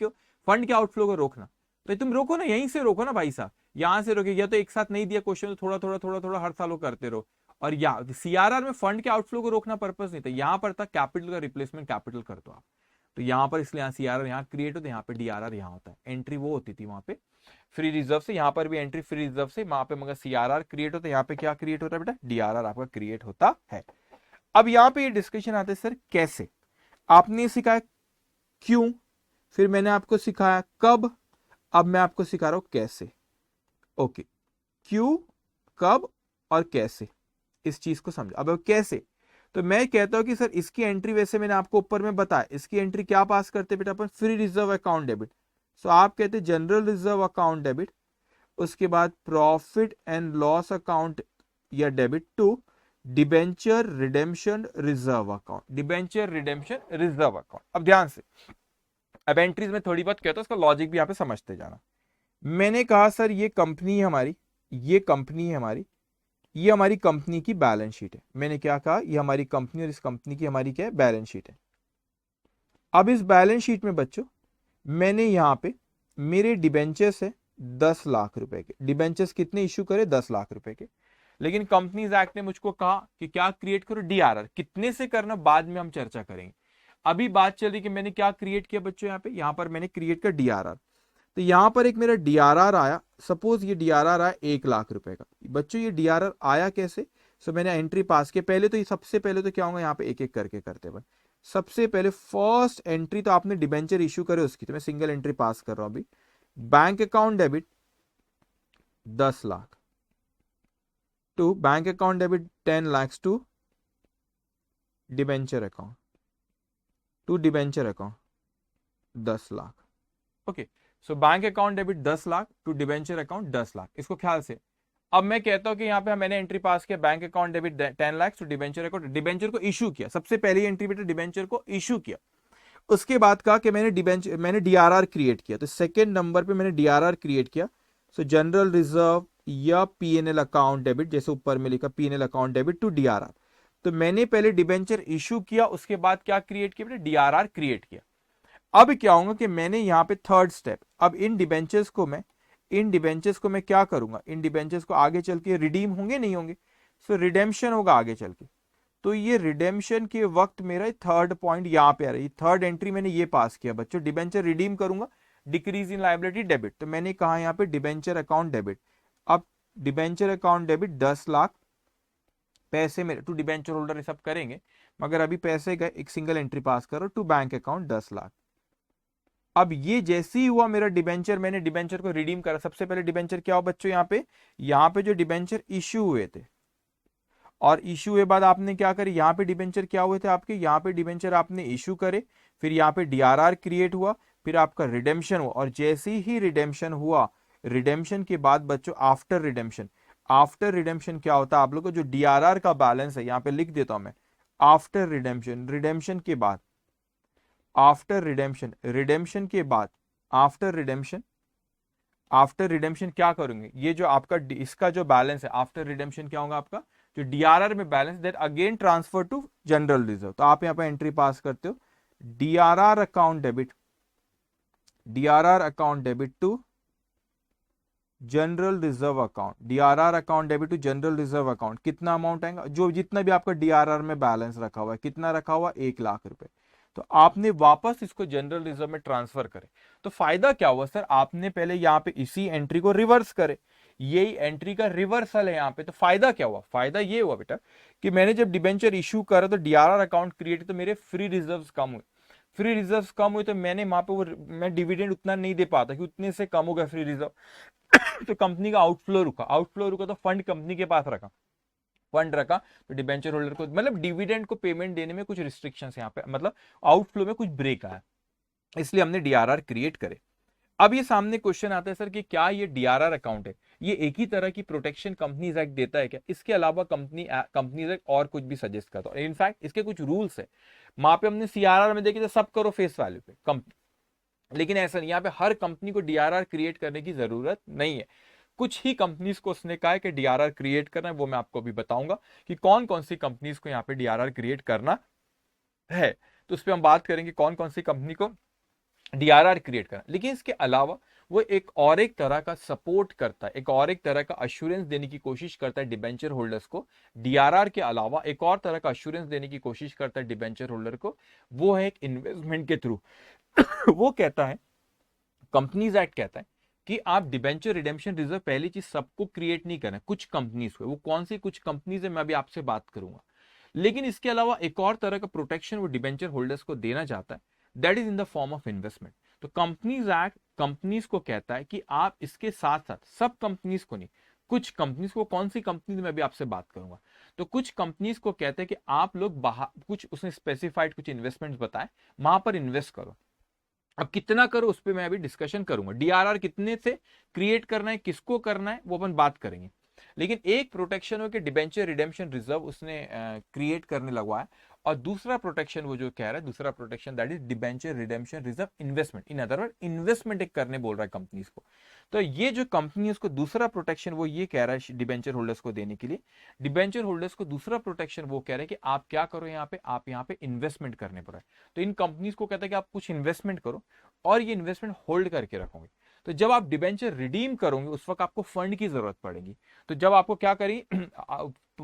के आउटफ्लो को रोकना। तो तुम रोको ना, यहीं से रोको ना भाई साहब, यहां से रोके, या तो एक साथ नहीं दिया क्वेश्चन तो थोड़ा थोड़ा थोड़ा थोड़ा हर साल करते रहो। और या सीआरआर में फंड के आउटफ्लो को रोकना पर्पस नहीं था, यहां पर था कैपिटल का रिप्लेसमेंट कैपिटल कर दो आप। तो यहां पर इसलिए सीआरआर यहाँ क्रिएट होता है, यहाँ पे डीआरआर यहाँ होता है। एंट्री वो होती थी वहां पे फ्री रिजर्व से, यहाँ पर भी एंट्री फ्री रिजर्व से, वहां पे मगर सीआरआर क्रिएट होता है, यहाँ पे क्या क्रिएट होता है बेटा, डीआरआर आपका क्रिएट होता है। अब यहाँ पे ये डिस्कशन आता है सर कैसे, आपने सिखाया क्यों, फिर मैंने आपको सिखाया कब, अब मैं आपको सिखा रहा हूं कैसे। ओके, क्यों, कब और कैसे, इस चीज को समझो। अब कैसे, तो मैं कहता हूं कि सर इसकी एंट्री, वैसे मैंने आपको ऊपर में बताया, इसकी एंट्री क्या पास करते बेटा अपन, free reserve account debit. So आप कहते जनरल रिजर्व अकाउंट डेबिट, उसके बाद प्रॉफिट एंड लॉस अकाउंट या debit to debenture redemption reserve account, debenture redemption reserve account. अब ध्यान से, अब एंट्रीज में थोड़ी बहुत कहता हूं, उसका लॉजिक भी यहां पे समझते जाना। मैंने कहा सर ये कंपनी है हमारी, ये कंपनी है हमारी, ये हमारी कंपनी की बैलेंस शीट है। मैंने क्या कहा, ये हमारी कंपनी और इस कंपनी की हमारी क्या है, बैलेंस शीट है। अब इस बैलेंस शीट में बच्चों मैंने यहां पे मेरे डिबेंचर्स है 10 लाख रुपए के, डिबेंचर्स कितने इश्यू करे, 10 लाख रुपए के। लेकिन कंपनीज एक्ट ने मुझको कहा कि क्या क्रिएट करो, डीआरआर। कितने से करना बाद में हम चर्चा करेंगे, अभी बात चल रही कि मैंने क्या क्रिएट किया बच्चों, यहाँ पर मैंने क्रिएट कर डीआरआर। तो यहां पर एक मेरा डीआरआर आया, सपोज ये डीआरआर आया 1 लाख रुपए का। बच्चों ये डीआरआर आया कैसे, सो मैंने एंट्री पास किया। पहले तो ये सबसे पहले तो क्या होगा, यहाँ पे एक एक करके करते बन। सबसे पहले फर्स्ट एंट्री तो आपने डिबेंचर इश्यू करे उसकी, तो मैं सिंगल एंट्री पास कर रहा हूं अभी। Bank account debit 10 lakh to bank account debit 10 lakh to debenture account, to debenture account 10 lakh. Okay, so bank account debit 10 lakh to debenture account 10 lakh, इसको ख्याल से। अब मैं कहता हूं कि यहाँ पे मैंने एंट्री पास किया, bank account debit 10 lakh to debenture account, debenture को इशू किया। सबसे पहली एंट्री बेटा डिबेंचर को इशू किया। उसके बाद कहा कि मैंने डीआरआर क्रिएट किया, तो सेकंड नंबर पे मैंने डीआरआर क्रिएट किया। सो जनरल रिजर्व या पीएनएल अकाउंट डेबिट, जैसे ऊपर में लिखा PNL account debit to DRR. तो मैंने पहले डिबेंचर इशू किया, उसके बाद क्या क्रिएट किया बेटा, डीआरआर क्रिएट किया। अब क्या होगा कि मैंने यहाँ पे थर्ड स्टेप, अब इन डिबेंचर्स को मैं क्या करूंगा, इन डिबेंचर्स को आगे चल के रिडीम होंगे नहीं होंगे, सो रिडेम्पशन होगा आगे चल के। तो ये रिडेम्पशन के वक्त मेरा थर्ड पॉइंट यहाँ पे आ रहा है, थर्ड एंट्री मैंने ये पास किया बच्चों, डिबेंचर रिडीम करूंगा, डिक्रीज इन लायबिलिटी डेबिट। तो मैंने कहा यहाँ पे डिबेंचर अकाउंट डेबिट। अब डिबेंचर अकाउंट डेबिट 10 लाख, पैसे मेरे टू डिबेंचर होल्डर ये सब करेंगे, मगर अभी पैसे गए, एक सिंगल एंट्री पास करो टू बैंक अकाउंट 10 लाख। अब ये जैसे ही हुआ मेरा डिबेंचर, मैंने डिबेंचर को रिडीम करा। सबसे पहले डिबेंचर क्या हो बच्चों, यहाँ पे जो डिबेंचर इश्यू हुए थे, और इश्यू हुए बाद आपने क्या करे, यहाँ पे डिबेंचर क्या हुए थे आपके, यहाँ पे डिबेंचर आपने इश्यू करे, फिर यहाँ पे डीआरआर क्रिएट हुआ, फिर आपका रिडेम्पशन हुआ। और जैसे ही रिडेम्पशन हुआ, रिडेम्पशन के बाद बच्चों आफ्टर रिडेम्पशन क्या होता है, आप लोगों को जो डीआरआर का बैलेंस है, यहाँ पे लिख देता हूं मैं, आफ्टर रिडेम्पशन के बाद, आफ्टर रिडेम्पशन के बाद, आफ्टर रिडेम्पशन क्या करेंगे, ये जो आपका इसका जो बैलेंस है आफ्टर रिडेम्पशन क्या होगा, आपका जो डीआरआर में balance, that again transfer to general reserve. तो आप यहां पर एंट्री पास करते हो, DRR account debit to general reserve account, DRR account debit to general reserve account. कितना अमाउंट आएगा, जो जितना भी आपका डीआरआर में बैलेंस रखा हुआ है, कितना रखा हुआ, 1 लाख रुपए। तो आपने वापस इसको जनरल रिजर्व में ट्रांसफर करे। तो फायदा क्या हुआ सर, आपने पहले यहाँ पे इसी एंट्री को रिवर्स करे, यही एंट्री का रिवर्सल है यहाँ पे। तो फायदा क्या हुआ, फायदा ये हुआ बेटा कि मैंने जब डिबेंचर इशू करा तो डीआरआर अकाउंट क्रिएट, तो मेरे फ्री रिजर्व्स कम हुए। फ्री रिजर्व्स कम हुए तो मैंने वहां पे वो मैं डिविडेंड उतना नहीं दे पाता कि उतने से कम हो गया फ्री रिजर्व। तो कंपनी का आउटफ्लो रुका तो फंड कंपनी के पास रखा, तो डिबेंचर होल्डर को मतलब डिविडेंड को पेमेंट देने में कुछ रिस्ट्रिक्शंस यहाँ पे, मतलब आउटफ्लो में कुछ ब्रेक आया, इसलिए हमने डीआरआर क्रिएट करे। अब ये सामने क्वेश्चन आता है सर कि क्या ये डीआरआर अकाउंट है, ये एक ही तरह की प्रोटेक्शन कंपनीज एक्ट देता है क्या, इसके अलावा कंपनीज एक्ट और कुछ भी सजेस्ट करता है? इनफैक्ट इसके कुछ रूल्स है, वहां पे हमने सीआरआर में देखे थे सब करो फेस वैल्यू पे कंपनी, लेकिन ऐसा नहीं, यहाँ पे हर कंपनी को डीआरआर क्रिएट करने की जरूरत नहीं है। कुछ ही कंपनीज को उसने कहा है कि डीआरआर क्रिएट करना है, वो मैं आपको अभी बताऊंगा कि कौन कौन सी कंपनीज को यहाँ पे डीआरआर क्रिएट करना है। तो उस पर हम बात करेंगे कौन कौन सी कंपनी को डीआरआर क्रिएट करना। लेकिन इसके अलावा वो एक तरह का सपोर्ट करता है, एक और एक तरह का अश्योरेंस देने की कोशिश करता है डिबेंचर होल्डर्स को। डीआरआर के अलावा एक और तरह का अश्योरेंस देने की कोशिश करता है डिबेंचर होल्डर को, वो है एक इन्वेस्टमेंट के थ्रू। वो कहता है, कंपनीज एक्ट कहता है कि आप डिबेंचर रिडेम्पशन रिजर्व, पहली चीज सबको क्रिएट नहीं करना, कुछ कंपनीज को, वो कौन सी कुछ कंपनीज है मैं अभी आपसे बात करूंगा। लेकिन इसके अलावा एक और तरह का प्रोटेक्शन वो डिबेंचर होल्डर्स को देना चाहता है, that is in the form of investment. तो कंपनीज एक्ट कंपनीज को कहता है कि आप इसके साथ साथ, सब कंपनीज को नहीं, कुछ कंपनीज को, कौन सी कंपनीज में अभी आपसे बात करूंगा, तो कुछ कंपनीज को कहते हैं कि आप लोग बाहर कुछ, उसने स्पेसिफाइड कुछ इन्वेस्टमेंट्स बताए, वहां पर इन्वेस्ट करो। अब कितना करो उस पर मैं अभी डिस्कशन करूंगा, डीआरआर कितने से क्रिएट करना है, किसको करना है, वो अपन बात करेंगे। लेकिन एक प्रोटेक्शन हो कि डिबेंचर रिडेम्पशन रिजर्व उसने क्रिएट करने लगवाया, और दूसरा प्रोटेक्शन वो जो कह रहा है, दूसरा protection that is debenture redemption reserve investment. In other word investment एक करने बोल रहा है कंपनीज को। तो ये जो कंपनी है उसको दूसरा प्रोटेक्शन वो ये कह रहा है डिबेंचर होल्डर्स को देने के लिए, डिबेंचर होल्डर्स को दूसरा प्रोटेक्शन वो कह रहे हैं कि आप क्या करो यहाँ पे, आप यहाँ पे इन्वेस्टमेंट करने पर है। तो इन कंपनीज को कहता है कि आप कुछ इन्वेस्टमेंट करो और ये इन्वेस्टमेंट होल्ड करके रखोगे। तो जब आप डिबेंचर रिडीम करोगे उस वक्त आपको फंड की जरूरत पड़ेगी। तो जब आपको क्या करी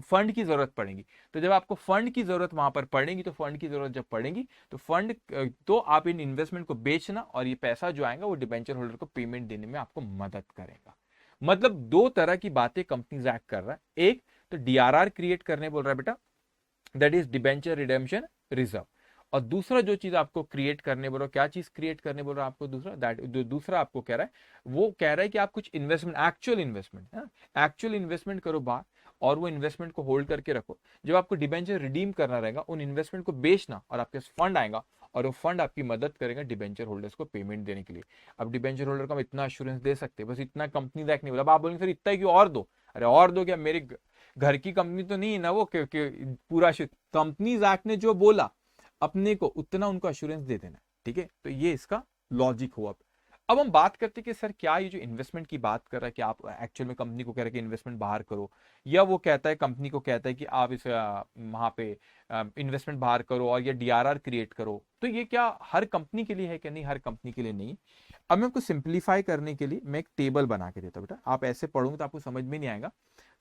फंड की जरूरत पड़ेगी, तो जब आपको फंड की जरूरत वहां पर पड़ेगी, तो फंड की जरूरत जब पड़ेगी तो फंड, तो आप इन इन्वेस्टमेंट को बेचना और ये पैसा जो आएगा वो डिबेंचर होल्डर को पेमेंट देने में आपको मदद करेगा। मतलब दो तरह की बातें कंपनीज एक्ट कर रहा है। एक तो डीआरआर क्रिएट करने बोल रहा है बेटा, that is debenture redemption reserve. और दूसरा जो चीज आपको क्रिएट करने बोल रहा, क्या चीज क्रिएट करने बोल रहा है आपको, दूसरा दैट दूसरा आपको कह रहा है, वो कह रहा है कि आप कुछ इन्वेस्टमेंट, एक्चुअल इन्वेस्टमेंट करो बाहर, और वो इन्वेस्टमेंट को होल्ड करके रखो। जब आपको डिबेंचर रिडीम करना रहेगा, उन इन्वेस्टमेंट को बेचना और आपके फंड आएगा, और वो फंड आपकी मदद करेगा डिबेंचर होल्डर्स को पेमेंट देने के लिए। अब डिबेंचर होल्डर को हम इतना एश्योरेंस दे सकते हैं, बस इतना कंपनी नहीं बोला। अब आप बोलेंगे सर इतना ही क्यों, और दो। अरे और दो क्या, मेरे घर की कंपनी तो नहीं है ना वो, क्योंकि पूरा कंपनीज एक्ट ने जो बोला अपने को उतना उनको एश्योरेंस दे देना। ठीक है, तो ये इसका लॉजिक हुआ। अब हम बात करते हैं कि सर क्या ये जो इन्वेस्टमेंट की बात कर रहा है कि आप एक्चुअल में कंपनी को कह रहे हैं कि इन्वेस्टमेंट बाहर करो, या वो कहता है, कंपनी को कहता है कि आप इस वहां पे इन्वेस्टमेंट बाहर करो और ये डीआरआर क्रिएट करो, तो ये क्या हर कंपनी के लिए है कि नहीं? हर कंपनी के लिए नहीं। अब मैं आपको सिंप्लीफाई करने के लिए मैं एक टेबल बना के देता हूँ बेटा, आप ऐसे पढ़ोगे तो आपको समझ में नहीं आएगा,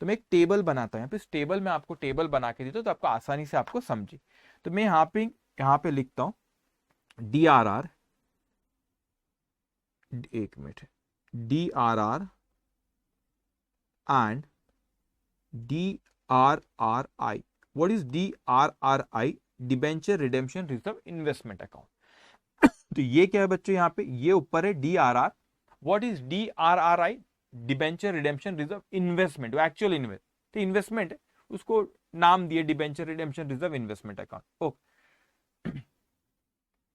तो मैं एक टेबल बनाता हूँ। इस टेबल में आपको टेबल बना के देता हूँ तो आपको आसानी से आपको समझे। तो मैं यहाँ पे लिखता हूँ डीआरआर, एक minute, DRR and DRRI। What is DRRI? Debenture redemption reserve investment account. तो ये क्या है बच्चों, यहाँ पे ये ऊपर है DRR। What is DRRI? Debenture redemption reserve investment, वो एक्चुअल इन्वेस्टमेंट है, उसको नाम दिए debenture redemption reserve investment account. Okay.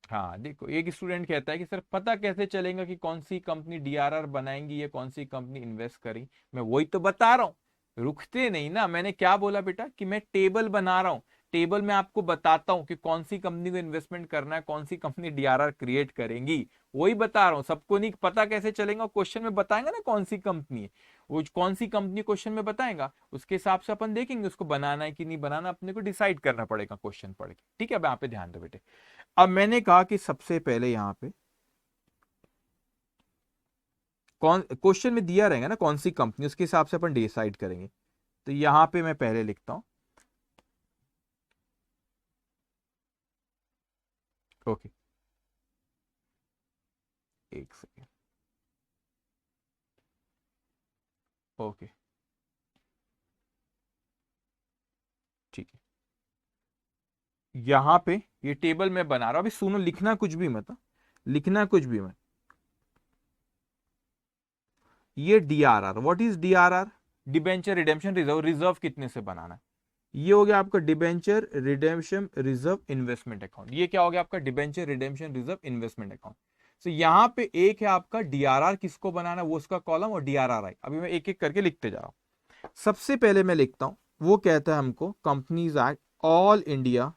हाँ देखो, एक स्टूडेंट कहता है कि सर पता कैसे चलेगा कि कौन सी कंपनी डीआरआर बनाएंगी या कौन सी कंपनी इन्वेस्ट करेंगी? मैं वही तो बता रहा हूँ, रुकते नहीं ना। मैंने क्या बोला बेटा कि मैं टेबल बना रहा हूँ, टेबल में आपको बताता हूँ कि कौन सी कंपनी को इन्वेस्टमेंट करना है, कौन सी कंपनी डीआरआर क्रिएट करेंगी, वही बता रहा हूँ। सबको नहीं पता कैसे चलेगा, क्वेश्चन में बताएंगा ना कौन सी कंपनी है, वो कौन सी कंपनी क्वेश्चन में बताएगा, उसके हिसाब से अपन देखेंगे उसको बनाना है कि नहीं बनाना, अपने को डिसाइड करना पड़ेगा क्वेश्चन पढ़ के। ठीक है, अब यहाँ पे ध्यान दो बेटे। अब मैंने कहा कि सबसे पहले यहां पे कौन, क्वेश्चन में दिया रहेगा ना कौन सी कंपनी, उसके हिसाब से अपन डिसाइड करेंगे। तो यहां पे मैं पहले लिखता हूं, ओके, एक सेकेंड, ओके, ठीक है। यहां पे ये टेबल मैं बना रहा हूं, अभी सुनो, लिखना कुछ भी मत, लिखना कुछ भी मत। ये DRR, what is DRR? Debenture redemption reserve. Reserve कितने से बनाना है? ये हो गया आपका debenture redemption reserve investment account. ये क्या हो गया आपका? Debenture redemption reserve investment account. तो यहां पे एक है आपका डीआरआर, किसको बनाना वो उसका कॉलम, और डीआरआरआई। अभी मैं एक एक करके लिखते जा रहा हूं। सबसे पहले मैं लिखता हूं, वो कहता है हमको companies act, all India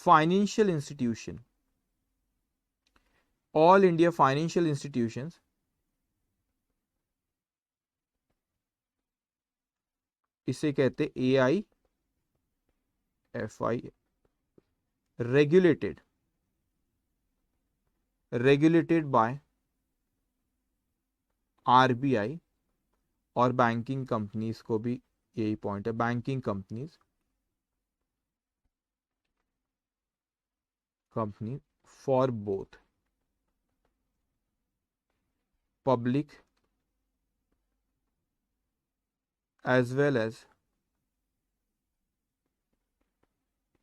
financial institution, all India financial institutions इसे कहते AIFI, regulated by RBI, और बैंकिंग कंपनीज को भी यही पॉइंट है, banking companies for both public as well as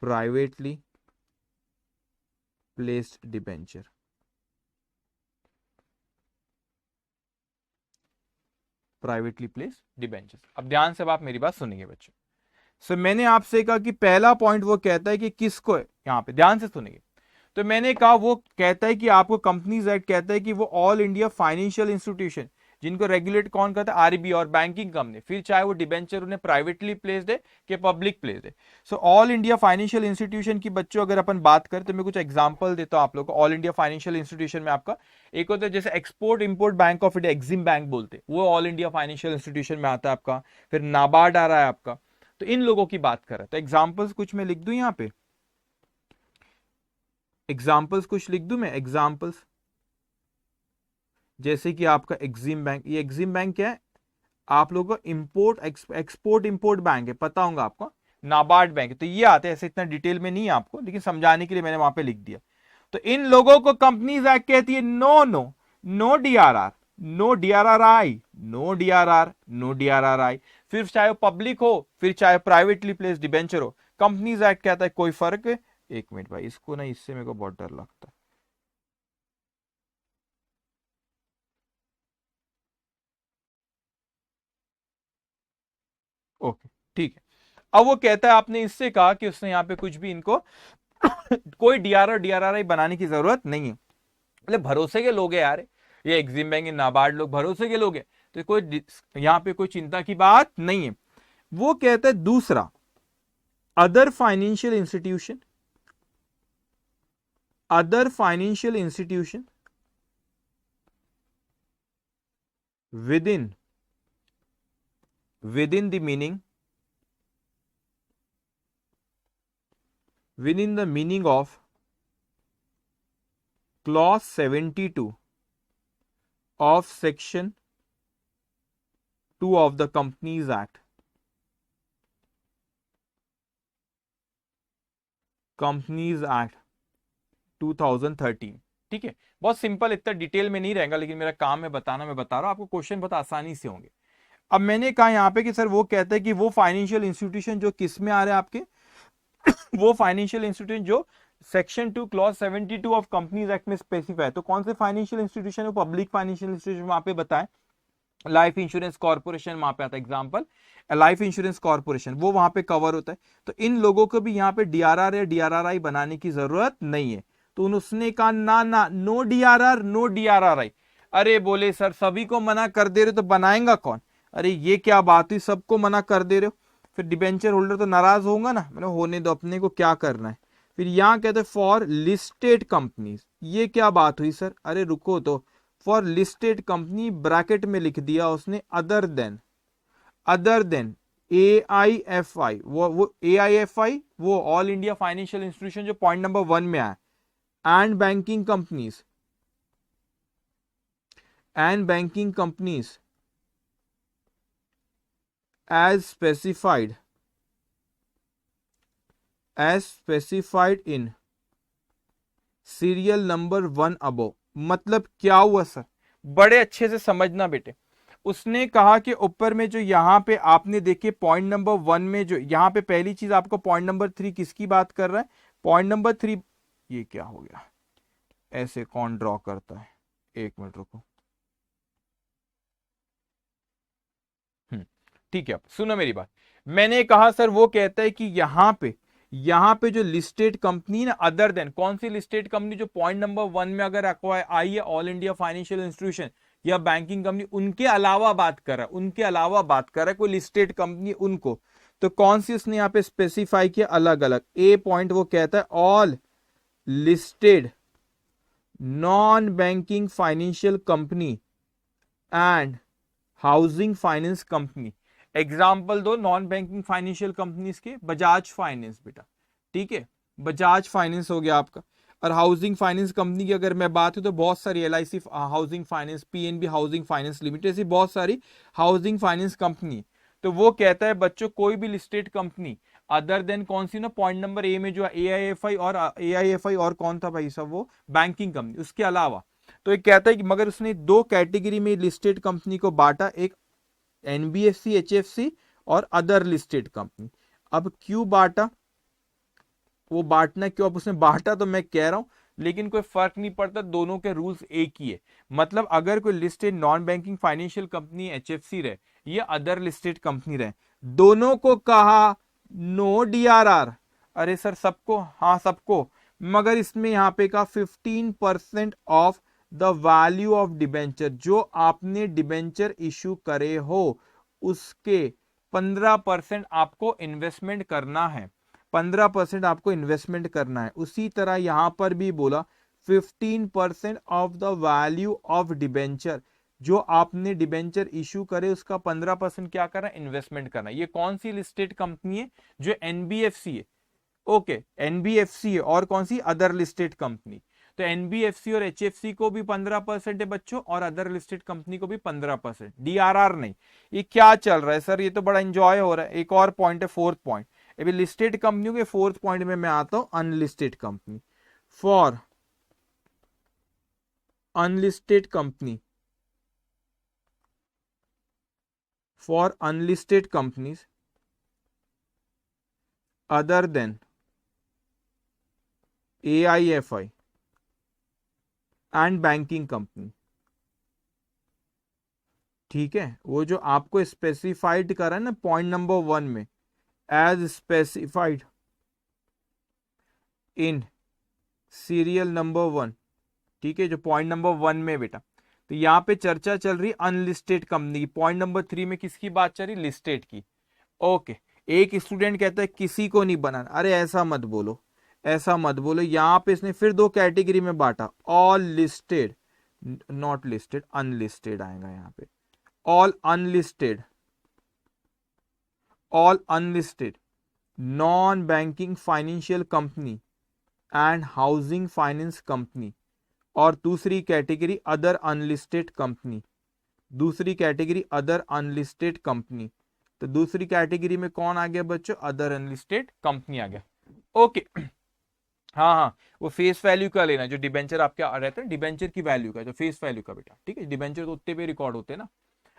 privately placed debenture. Privately place debenture. अब ध्यान से आप मेरी बात सुनेंगे बच्चों। सो मैंने आपसे कहा कि पहला पॉइंट वो कहता है कि किसको, यहां पे ध्यान से सुनेंगे। तो मैंने कहा वो कहता है कि आपको कंपनीज एक्ट कहता है कि वो ऑल इंडिया फाइनेंशियल इंस्टीट्यूशन जिनको रेगुलेट कौन करता है, आरबीआई और बैंकिंग कंपनी, फिर चाहे वो डिबेंचर उन्हें प्राइवेटली प्लेस्ड है कि पब्लिक प्लेस्ड है। So all India financial institution की बच्चों अगर अपन बात करें तो मैं कुछ एग्जांपल देता हूं आप लोगों को। ऑल इंडिया फाइनेंशियल इंस्टीट्यूशन में आपका एक होता है जैसे export import bank of India, Exim bank बोलते हैं, वो ऑल इंडिया फाइनेंशियल इंस्टीट्यूशन में आता है आपका। फिर नाबार्ड आ रहा है आपका। तो इन लोगों की बात कर रहा है। तो एग्जाम्पल्स कुछ मैं लिख दूं यहां पे, एग्जाम्पल्स कुछ लिख दूं मैं, एग्जाम्पल्स जैसे कि आपका एक्सिम बैंक। ये एक्सिम बैंक क्या है, आप लोगों को इंपोर्ट एक्सपोर्ट इंपोर्ट बैंक है, पता होगा आपको। नाबार्ड बैंक है, तो ये आते हैं, ऐसे इतना डिटेल में नहीं है आपको, लेकिन समझाने के लिए मैंने वहां पे लिख दिया। तो इन लोगों को कंपनीज एक्ट कहती है no no, no DRR, no DRRI, no DRR, no DRRI. फिर चाहे वो पब्लिक हो, फिर चाहे प्राइवेटली प्लेस डिबेंचर हो, कंपनीज एक्ट कहता है कोई फर्क है। एक मिनट भाई, इसको ना, इससे मेरे को बहुत डर लगता है। ओके ठीक है। अब वो कहता है आपने इससे कहा कि उसने यहां पे कुछ भी इनको कोई डीआरआर डीआरआरआई बनाने की जरूरत नहीं है, मतलब भरोसे के लोग हैं यार, ये एक्सिम बैंक नाबार्ड लोग भरोसे के लोग हैं, तो कोई यहां पे कोई चिंता की बात नहीं है। वो कहता है दूसरा, other financial institution, other financial institution with in the meaning, within the meaning of clause 72 of section 2 of the Companies Act, companies act 2013। ठीक है, बहुत सिंपल, इतना डिटेल में नहीं रहेगा, लेकिन मेरा काम है बताना, मैं बता रहा हूं आपको, क्वेश्चन बहुत आसानी से होंगे। अब मैंने कहा यहां पे कि सर वो कहता है कि वो फाइनेंशियल इंस्टीट्यूशन जो किस में आ रहे हैं आपके वो फाइनेंशियल इंस्टीट्यूशन जो section 2 clause 72 of companies act में स्पेसिफाई है। तो कौन से फाइनेंशियल इंस्टीट्यूशन है, पब्लिक फाइनेंशियल इंस्टीट्यूशन वहां पे बताएं। लाइफ इंश्योरेंस कॉर्पोरेशन वहां पे आता है, एग्जांपल लाइफ इंश्योरेंस कॉर्पोरेशन, वो वहां पे कवर होता है। तो इन लोगों को भी यहाँ पे डीआरआर या डीआरआरआई बनाने की जरूरत नहीं है। तो उसने कहा ना ना, नो डीआरआर नो डीआरआरआई। अरे बोले सर सभी को मना कर दे रहे तो बनाएगा कौन, अरे ये क्या बात हुई, सबको मना कर दे रहे हो, फिर डिबेंचर होल्डर तो नाराज होगा ना। मैंने होने दो, अपने को क्या करना है। फिर यहां कहते फॉर लिस्टेड कंपनीज, ये क्या बात हुई सर, अरे रुको तो, फॉर लिस्टेड कंपनी ब्रैकेट में लिख दिया उसने अदर देन AIFI, वो AIFI वो ऑल इंडिया फाइनेंशियल इंस्टीट्यूशन जो पॉइंट नंबर 1 में आया, and banking companies as specified in serial number 1 above. मतलब क्या हुआ सर, बड़े अच्छे से समझना बेटे। उसने कहा कि ऊपर में जो यहां पे आपने देखे पॉइंट नंबर 1 में, जो यहां पे पहली चीज आपको पॉइंट नंबर 3 किसकी बात कर रहा है, पॉइंट नंबर 3, ये क्या हो गया, ऐसे कौन ड्रॉ करता है, एक मिनट रुको। ठीक है, सुनो मेरी बात। मैंने कहा सर वो कहता है कि यहां पे यहाँ पे जो लिस्टेड कंपनी ना अदर देन, कौन सी लिस्टेड कंपनी जो पॉइंट नंबर 1 में अगर आई है, ऑल इंडिया फाइनेंशियल इंस्टीट्यूशन या बैंकिंग कंपनी, उनके अलावा बात कर रहा है, उनके अलावा बात कर रहा है कोई लिस्टेड कंपनी उनको, तो कौन सी उसने यहाँ पे स्पेसिफाई किया अलग अलग। ए पॉइंट वो कहता है all listed non banking financial company and housing finance company. Example दो नॉन बैंकिंग फाइनेंशियल कंपनीज के, बजाज फाइनेंस बेटा, ठीक है, बजाज फाइनेंस हो गया आपका। और हाउसिंग फाइनेंस कंपनी की अगर मैं बात करूं तो बहुत सारी LIC housing finance, PNB housing finance limited, ऐसी बहुत सारी हाउसिंग फाइनेंस कंपनी। तो वो कहता है बच्चों कोई भी लिस्टेड कंपनी अदर देन कौन सी ना, पॉइंट नंबर ए में जो AIFI और कौन था भाई साहब, वो बैंकिंग कंपनी, उसके अलावा। तो ये कहता है कि मगर उसने दो कैटेगरी में लिस्टेड कंपनी को बांटा, एक NBFC HFC और अदर लिस्टेड कंपनी। अब क्यों बांटा, वो बांटना क्यों, अब उसने बांटा तो मैं कह रहा हूं, लेकिन कोई फर्क नहीं पड़ता, दोनों के रूल्स एक ही है। मतलब अगर कोई listed non banking financial company HFC रहे या अदर लिस्टेड कंपनी रहे, दोनों को कहा नो DRR। अरे सर सबको, हाँ सबको, मगर इसमें यहां पे कहा 15% of the value of debenture, जो आपने डिबेंचर इशू करे हो उसके 15% आपको इन्वेस्टमेंट करना है, 15% आपको इन्वेस्टमेंट करना है। उसी तरह यहां पर भी बोला 15% of the value of debenture, जो आपने डिबेंचर इशू करे उसका 15% क्या करना है, इन्वेस्टमेंट करना है। ये कौन सी लिस्टेड कंपनी है, जो NBFC है, ओके NBFC है, और कौन सी, अदर लिस्टेड कंपनी। तो NBFC और HFC को भी 15% है बच्चों, और अदर लिस्टेड कंपनी को भी 15%, DRR नहीं। ये क्या चल रहा है सर, ये तो बड़ा एंजॉय हो रहा है। एक और पॉइंट है, फोर्थ पॉइंट, अभी लिस्टेड कंपनियों के फोर्थ पॉइंट में मैं आता हूं, unlisted company. For unlisted company, for unlisted companies other than AIFI and banking company, ठीक है, वो जो आपको स्पेसिफाइड करा है ना पॉइंट नंबर 1 में, as specified in serial number 1, ठीक है, जो पॉइंट नंबर 1 में बेटा। तो यहां पे चर्चा चल रही अनलिस्टेड कंपनी की, पॉइंट नंबर 3 में किसकी बात चल रही, लिस्टेड की। ओके, एक स्टूडेंट कहता है किसी को नहीं बनाना, अरे ऐसा मत बोलो, ऐसा मत बोलो। यहां पे इसने फिर दो कैटेगरी में बांटा, all listed, not listed, unlisted आएगा यहां पे, all unlisted, all unlisted non banking financial company and housing finance company, और दूसरी कैटेगरी अदर अनलिस्टेड कंपनी, दूसरी कैटेगरी अदर अनलिस्टेड कंपनी। तो दूसरी कैटेगरी में कौन आ गया बच्चों, अदर अनलिस्टेड कंपनी आ गया। ओके हाँ हाँ, वो फेस वैल्यू का लेना, जो डिबेंचर आपके रहता है डिबेंचर की वैल्यू का, जो फेस वैल्यू का बेटा, ठीक है, डिबेंचर तो उतने पे रिकॉर्ड होते हैं ना।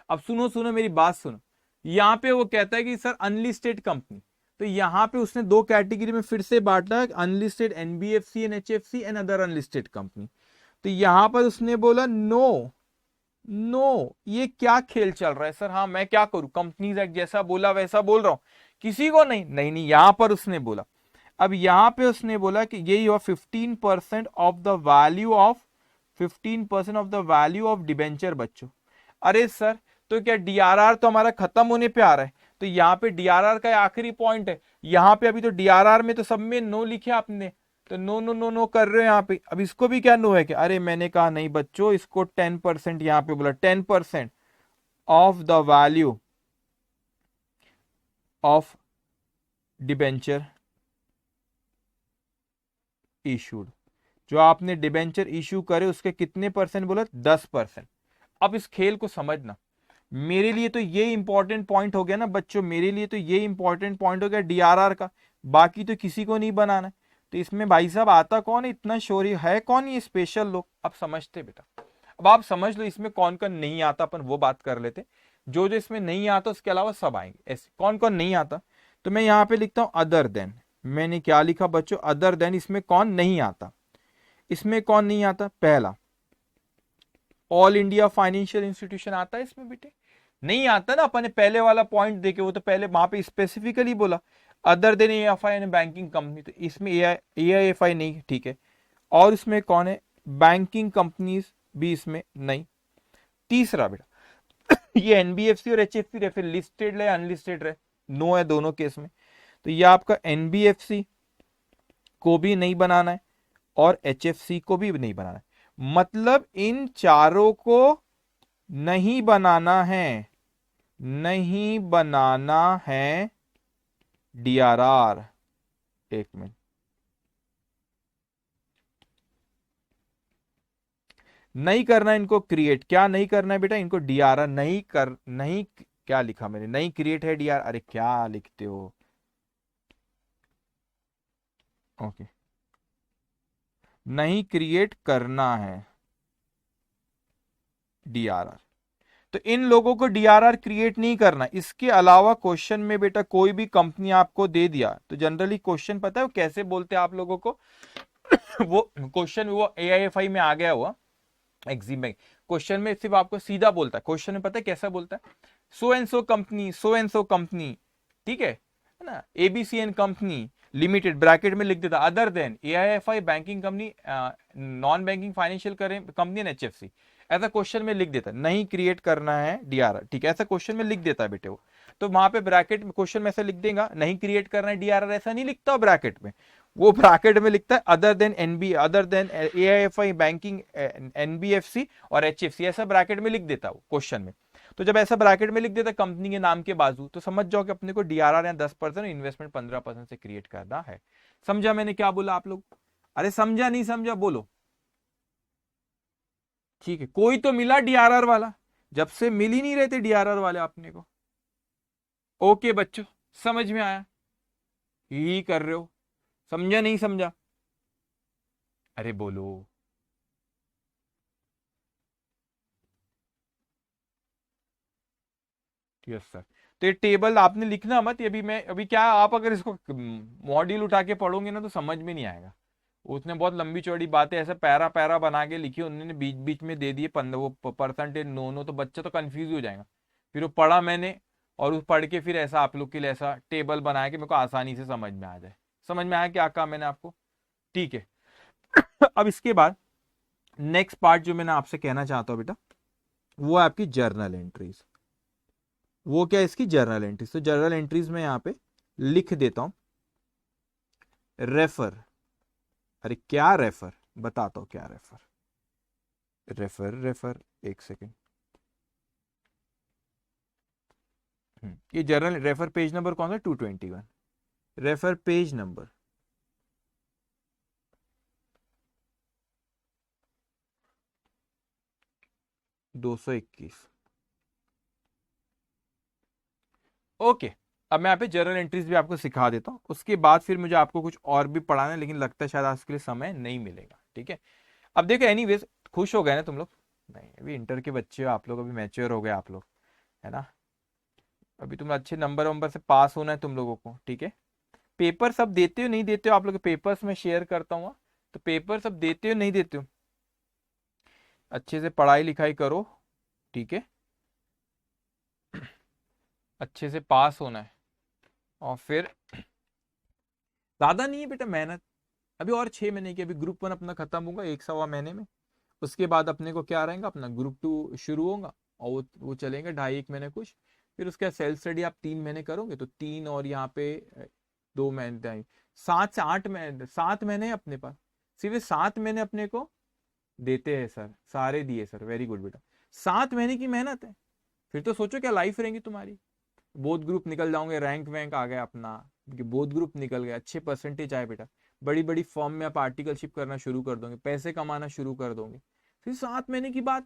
अब सुनो सुनो मेरी बात सुनो, यहाँ पे वो कहता है कि सर अनलिस्टेड कंपनी, तो यहाँ पे उसने दो कैटेगरी में फिर से बांटा, unlisted NBFC and HFC and other unlisted company. तो यहां पर उसने बोला नो नो, ये क्या खेल चल रहा है सर, हाँ मैं क्या करूं, कंपनीज एक्ट जैसा बोला वैसा बोल रहा हूं, किसी को नहीं, नहीं नहीं, यहां पर उसने बोला, अब यहां पे उसने बोला कि यही हुआ 15% of the value of, 15% of the value of debenture बच्चों। अरे सर तो क्या DRR तो हमारा खत्म होने पे आ रहा है, तो यहाँ पे DRR का आखिरी पॉइंट है, यहाँ पे अभी तो DRR में तो सब में नो लिखे आपने, तो नो नो नो नो कर रहे हो यहाँ पे। अब इसको भी क्या नो है कि, अरे मैंने कहा नहीं बच्चों, इसको 10% यहाँ पे बोला, 10% of the value of debenture issued, जो आपने डिबेंचर इशू करे उसके कितने परसेंट बोला, 10%। अब इस खेल को समझना, मेरे लिए तो ये इंपॉर्टेंट पॉइंट हो गया ना बच्चों, मेरे लिए तो ये इंपॉर्टेंट पॉइंट हो गया DRR का, बाकी तो किसी को नहीं बनाना है। तो इसमें भाई साहब आता कौन है, इतना शोर है कौन, ये स्पेशल लोग, अब समझते बेटा। अब आप समझ लो इसमें कौन कौन नहीं आता, अपन वो बात कर लेते, जो जो इसमें नहीं आता उसके अलावा सब आएंगे, ऐसे कौन कौन नहीं आता। तो मैं यहाँ पे लिखता हूं अदर देन, मैंने क्या लिखा बच्चों, अदर देन, इसमें कौन नहीं आता, इसमें कौन नहीं आता, पहला ऑल इंडिया फाइनेंशियल इंस्टीट्यूशन आता है इसमें बेटे, नहीं आता ना, अपन ने पहले वाला पॉइंट देखे, वो तो पहले वहां पे स्पेसिफिकली बोला। Other than AIFI and banking company, तो इसमें AIFI नहीं, ठीक है। और इसमें कौन है, बैंकिंग कंपनीज भी इसमें नहीं। तीसरा बेटा ये NBFC और HFC रहे, फिर लिस्टेड रहे अनलिस्टेड रहे, नो है दोनों केस में। तो ये आपका NBFC को भी नहीं बनाना है और HFC को भी नहीं बनाना है, मतलब इन चारों को नहीं बनाना है, नहीं बनाना है DRR। एक मिनट, नहीं करना इनको क्रिएट, क्या नहीं करना है बेटा इनको, DRR नहीं, क्या लिखा मैंने, नहीं क्रिएट है DRR, अरे क्या लिखते हो, ओके, नहीं क्रिएट करना है DRR। तो इन लोगों को DRR क्रिएट नहीं करना। इसके अलावा क्वेश्चन में बेटा कोई भी कंपनी आपको दे दिया तो जनरली क्वेश्चन पता है वो कैसे बोलते हैं आप लोगों को वो क्वेश्चन वो AIFI में आ गया हुआ एग्जिम में, क्वेश्चन में सिर्फ आपको सीधा बोलता है, क्वेश्चन में पता है कैसा बोलता है, सो एंड सो कंपनी, ठीक है ना, ABC and company limited bracket में लिख देता, other than AIFI banking company, non banking financial company and HFC, ऐसा क्वेश्चन में लिख देता है, नहीं क्रिएट करना है DRR, ठीक है, ऐसा क्वेश्चन में लिख देता है बेटे वो। तो वहां पे ब्रैकेट में क्वेश्चन में ऐसा लिख देगा, नहीं क्रिएट करना है DRR, ऐसा नहीं लिखता ब्रैकेट में, वो ब्रैकेट में लिखता है other than AIFI banking NBFC और HFC, ऐसा ब्रैकेट में लिख देता वो क्वेश्चन में। तो जब ऐसा ब्रैकेट में लिख देता कंपनी के नाम के बाजू, तो समझ जाओ कि अपने को DRR या 10% इन्वेस्टमेंट 15% से क्रिएट करना है। समझा मैंने क्या बोला आप लोग, अरे समझा नहीं समझा बोलो, ठीक है। कोई तो मिला DRR वाला, जब से मिल ही नहीं रहे थे DRR वाले अपने को। ओके बच्चों, समझ में आया, यही कर रहे हो, समझा नहीं समझा, अरे बोलो, यस सर। तो ये टेबल आपने लिखना मत, ये अभी क्या, आप अगर इसको मॉड्यूल उठा के पढ़ोगे ना तो समझ में नहीं आएगा, उसने बहुत लंबी चौड़ी बातें ऐसे पैरा पैरा बना के लिखी, उन्होंने बीच बीच में दे दिए वो परसेंटेज नो नो, तो बच्चा तो कंफ्यूज हो जाएगा। फिर वो पढ़ा मैंने और उस पढ़ के फिर ऐसा आप लोग के लिए ऐसा टेबल बनाया कि मेरे को आसानी से समझ में आ जाए। समझ में आया क्या कहा मैंने आपको, ठीक है। अब इसके बाद नेक्स्ट पार्ट जो मैंने आपसे कहना चाहता हूं बेटा, वो है आपकी जर्नल एंट्रीज। वो क्या है इसकी जर्नल एंट्रीज, तो जर्नल एंट्रीज में यहां पे लिख देता हूं रेफर, अरे क्या रेफर, बताता हूं क्या रेफर, रेफर एक सेकेंड, ये जर्नल रेफर पेज नंबर कौन सा, 221, रेफर पेज नंबर 221। ओके, अब मैं यहाँ पे जर्नल एंट्रीज भी आपको सिखा देता हूँ, उसके बाद फिर मुझे आपको कुछ और भी पढ़ाना है, लेकिन लगता है शायद आज के लिए समय नहीं मिलेगा, ठीक है। अब देखो एनीवेज, खुश हो गए ना तुम लोग, नहीं अभी इंटर के बच्चे हो आप लोग, अभी मैच्योर हो गए आप लोग, है ना, अभी तुम अच्छे नंबर वंबर से पास होना है तुम लोगों को, ठीक है। पेपर सब देते हो नहीं देते हो आप लोग, पेपर्स में शेयर करता हूँ, तो पेपर सब देते हो नहीं देते हो, अच्छे से पढ़ाई लिखाई करो, ठीक है, अच्छे से पास होना है, और फिर ज्यादा नहीं है बेटा मेहनत, अभी और 6 महीने की, अभी ग्रुप 1 अपना खत्म होगा 1 सवा महीने में, उसके बाद अपने को क्या रहेगा, अपना ग्रुप 2 शुरू होगा, और वो चलेंगे 2.5 1 महीने कुछ, फिर उसके बाद सेल्फ स्टडी आप 3 महीने करोगे, तो 3 और यहाँ पे 2 महीने, 7 से 8 महीने, 7 महीने अपने पास, सिर्फ 7 महीने अपने को देते हैं सर, सारे दिए सर, वेरी गुड बेटा, 7 महीने की मेहनत है, फिर तो सोचो क्या लाइफ रहेंगी तुम्हारी, बोथ ग्रुप निकल जाओगे, रैंक वैंक आ गया अपना, क्योंकि बोथ ग्रुप निकल गए, अच्छे परसेंटेज आए बेटा, बड़ी बड़ी फॉर्म में आप आर्टिकलशिप करना शुरू कर दोगे, पैसे कमाना शुरू कर दोगे, फिर 7 महीने की बात,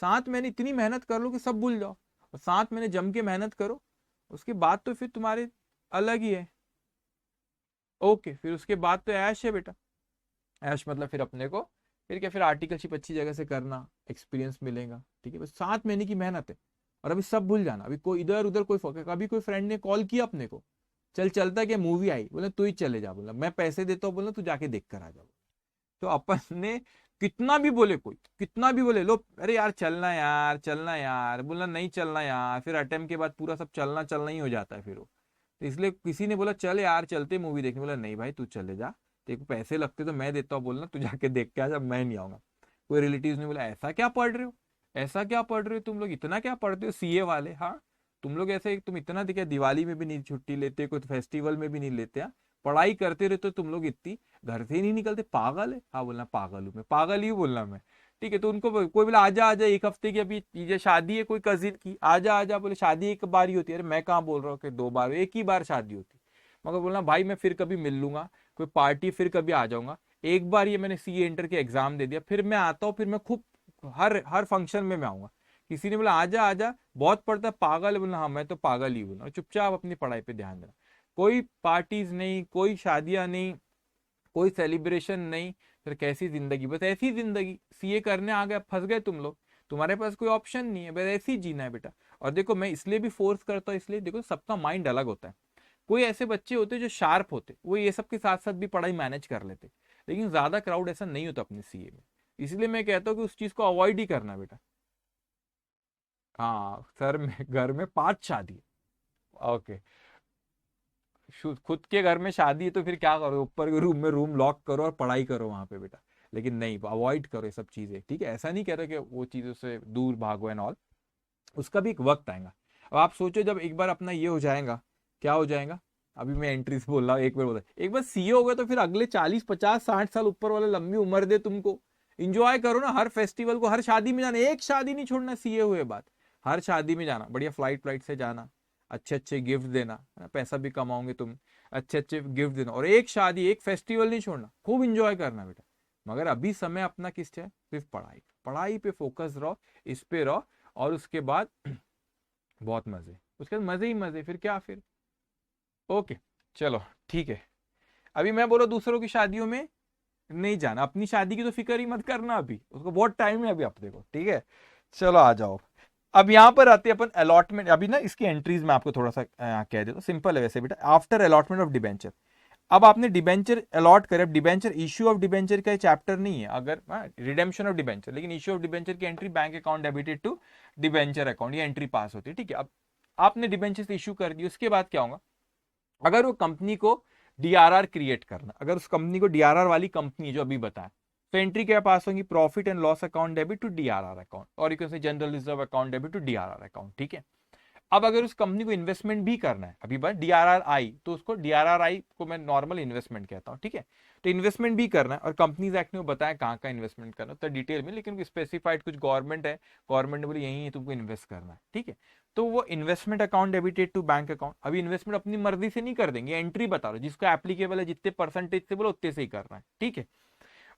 7 महीने इतनी मेहनत कर लो कि सब भूल जाओ, और 7 महीने जम के मेहनत करो, उसके बाद तो फिर तुम्हारे अलग ही है। ओके, फिर उसके बाद तो ऐश है बेटा, ऐश मतलब फिर अपने को फिर क्या, फिर आर्टिकलशिप अच्छी जगह से करना, एक्सपीरियंस मिलेगा, ठीक है, बस 7 महीने की मेहनत है, और अभी सब भूल जाना, अभी कोई इधर उधर कोई कभी कोई फ्रेंड ने कॉल किया अपने को, चलता है क्या मूवी आई, बोले तू ही चले जा, बोला मैं पैसे देता हूँ, बोला तू जाके देख कर आ जा, तो अपन ने कितना भी बोले, कोई कितना भी बोले, लो अरे यार चलना यार, बोला नहीं चलना यार, फिर अटेम्प्ट के बाद पूरा सब चलना चलना ही हो जाता है फिर वो, तो इसलिए किसी ने बोला चल यार चलते मूवी देखने, बोला नहीं भाई तू चले जा, तेरे को पैसे लगते तो मैं देता हूँ, बोलना तू जाके देख के आ जा, मैं नहीं आऊंगा। कोई रिलेटिव ने बोला ऐसा क्या पढ़ रहे हो, ऐसा क्या पढ़ रहे हो तुम लोग, इतना क्या पढ़ते हो सीए वाले, हाँ तुम लोग ऐसे, तुम इतना दिखा दिवाली में भी नहीं छुट्टी लेते, कोई फेस्टिवल में भी नहीं लेते, हाँ पढ़ाई करते रहते हो तुम लोग, इतनी घर से ही नहीं निकलते, पागल है, हाँ बोलना पागल हूँ मैं, पागल ही हूँ बोलना मैं। ठीक है, तो उनको कोई बोला आजा आजा, एक हफ्ते की अभी ये शादी है कोई कजिन की, आजा आजा, बोले शादी एक बार ही होती है, अरे मैं कहाँ बोल रहा हूँ कि 2 बार, एक ही बार शादी होती, मगर बोलना भाई मैं फिर कभी मिल लूंगा, कोई पार्टी फिर कभी आ जाऊंगा, एक बार ये मैंने सीए इंटर के एग्जाम दे दिया, फिर मैं आता हूँ, फिर मैं खूब हर हर फंक्शन में मैं आऊंगा। किसी ने बोला आजा आजा बहुत पढ़ता है, पागल है, बोलना हाँ मैं तो पागल ही बोलना, चुपचाप अपनी पढ़ाई पे ध्यान देना, कोई पार्टीज नहीं, कोई शादियां नहीं, कोई सेलिब्रेशन नहीं, फिर कैसी जिंदगी, बस ऐसी जिंदगी, सीए करने आ गए, फंस गए तुम लोग, तुम्हारे पास कोई ऑप्शन नहीं है, बस ऐसे ही जीना है बेटा। और देखो मैं इसलिए भी फोर्स करता हूँ, इसलिए देखो सबका माइंड अलग होता है, कोई ऐसे बच्चे होते जो शार्प होते, वो ये सब के साथ साथ भी पढ़ाई मैनेज कर लेते, लेकिन ज्यादा क्राउड ऐसा नहीं होता अपने सीए में, इसलिए मैं कहता हूँ कि उस चीज को अवॉइड ही करना बेटा। हाँ सर में घर में 5 शादी, ओके, खुद के घर में शादी है तो फिर क्या करो, ऊपर के रूम में रूम लॉक करो और पढ़ाई करो वहां पे बेटा, लेकिन नहीं अवॉइड करो ये सब चीजें, ठीक है, ऐसा नहीं कह रहा कि वो चीजों से दूर भागो एंड ऑल, उसका भी एक वक्त आएगा। अब आप सोचो जब एक बार अपना ये हो जाएगा, क्या हो जाएगा, अभी मैं एंट्री से बोल रहा हूँ, एक बार बोला, एक बार सीए हो गए तो फिर अगले 40 50 60 साल ऊपर वाले लंबी उम्र दे तुमको, इंजॉय करो ना, हर फेस्टिवल को, हर शादी में जाना, एक शादी नहीं छोड़ना सीए हुए बाद, हर शादी में जाना, बढ़िया फ्लाइट फ्लाइट से जाना, अच्छे अच्छे गिफ्ट देना, पैसा भी कमाओगे तुम, अच्छे अच्छे गिफ्ट देना, और एक शादी एक फेस्टिवल नहीं छोड़ना, खूब इंजॉय करना बेटा। मगर अभी समय अपना किस है, सिर्फ पढ़ाई, पढ़ाई पे फोकस रहो, इस पे रहो, और उसके बाद बहुत मजे, उसके बाद मजे ही मजे, फिर क्या फिर, ओके चलो ठीक है। अभी मैं बोलो दूसरों की शादियों में नहीं जाना, अपनी शादी की तो फिक्र ही मत करना, अभी उसको बहुत टाइम है अभी अपने को, ठीक है, चलो आ जाओ। अब यहां पर आते हैं अपन अलॉटमेंट, अभी ना इसकी एंट्रीज में आपको थोड़ा सा कह देता हूं, सिंपल है वैसे बेटा, आफ्टर अलॉटमेंट ऑफ डिबेंचर, अब आपने डिबेंचर अलॉट करे, अब डिबेंचर इश्यू ऑफ डिबेंचर का चैप्टर नहीं है, अगर रिडेम्पशन ऑफ डिबेंचर, लेकिन इश्यू ऑफ डिबेंचर की entry bank account debited to debenture account, ये एंट्री पास होती है, ठीक है। अब आपने डिबेंचर इश्यू कर दी, उसके बाद क्या होगा, अगर वो कंपनी को डीआरआर क्रिएट करना, अगर उस कंपनी को डीआरआर वाली कंपनी है जो अभी बताया, तो एंट्री क्या पास होगी, profit and loss account debit to DRR account, और you general reserve account debit to DRR account, ठीक है। अब अगर उस कंपनी को इन्वेस्टमेंट भी करना है, अभी बात डीआरआर आई, तो उसको डीआरआर आई को मैं नॉर्मल इन्वेस्टमेंट कहता हूं, ठीक है, तो इन्वेस्टमेंट भी करना है, और कंपनीज एक्ट ने बताया कहाँ का इन्वेस्टमेंट करना तो डिटेल में, लेकिन स्पेसिफाइड कुछ गवर्नमेंट है, गवर्नमेंट ने बोली यही तुमको इन्वेस्ट करना है, ठीक है, तो वो investment account debited to bank account, अभी इन्वेस्टमेंट अपनी मर्जी से नहीं कर देंगे, एंट्री बता दो जिसको एप्लीकेबल है, जितने परसेंटेज से बोलो उतने से ही करना है, ठीक है।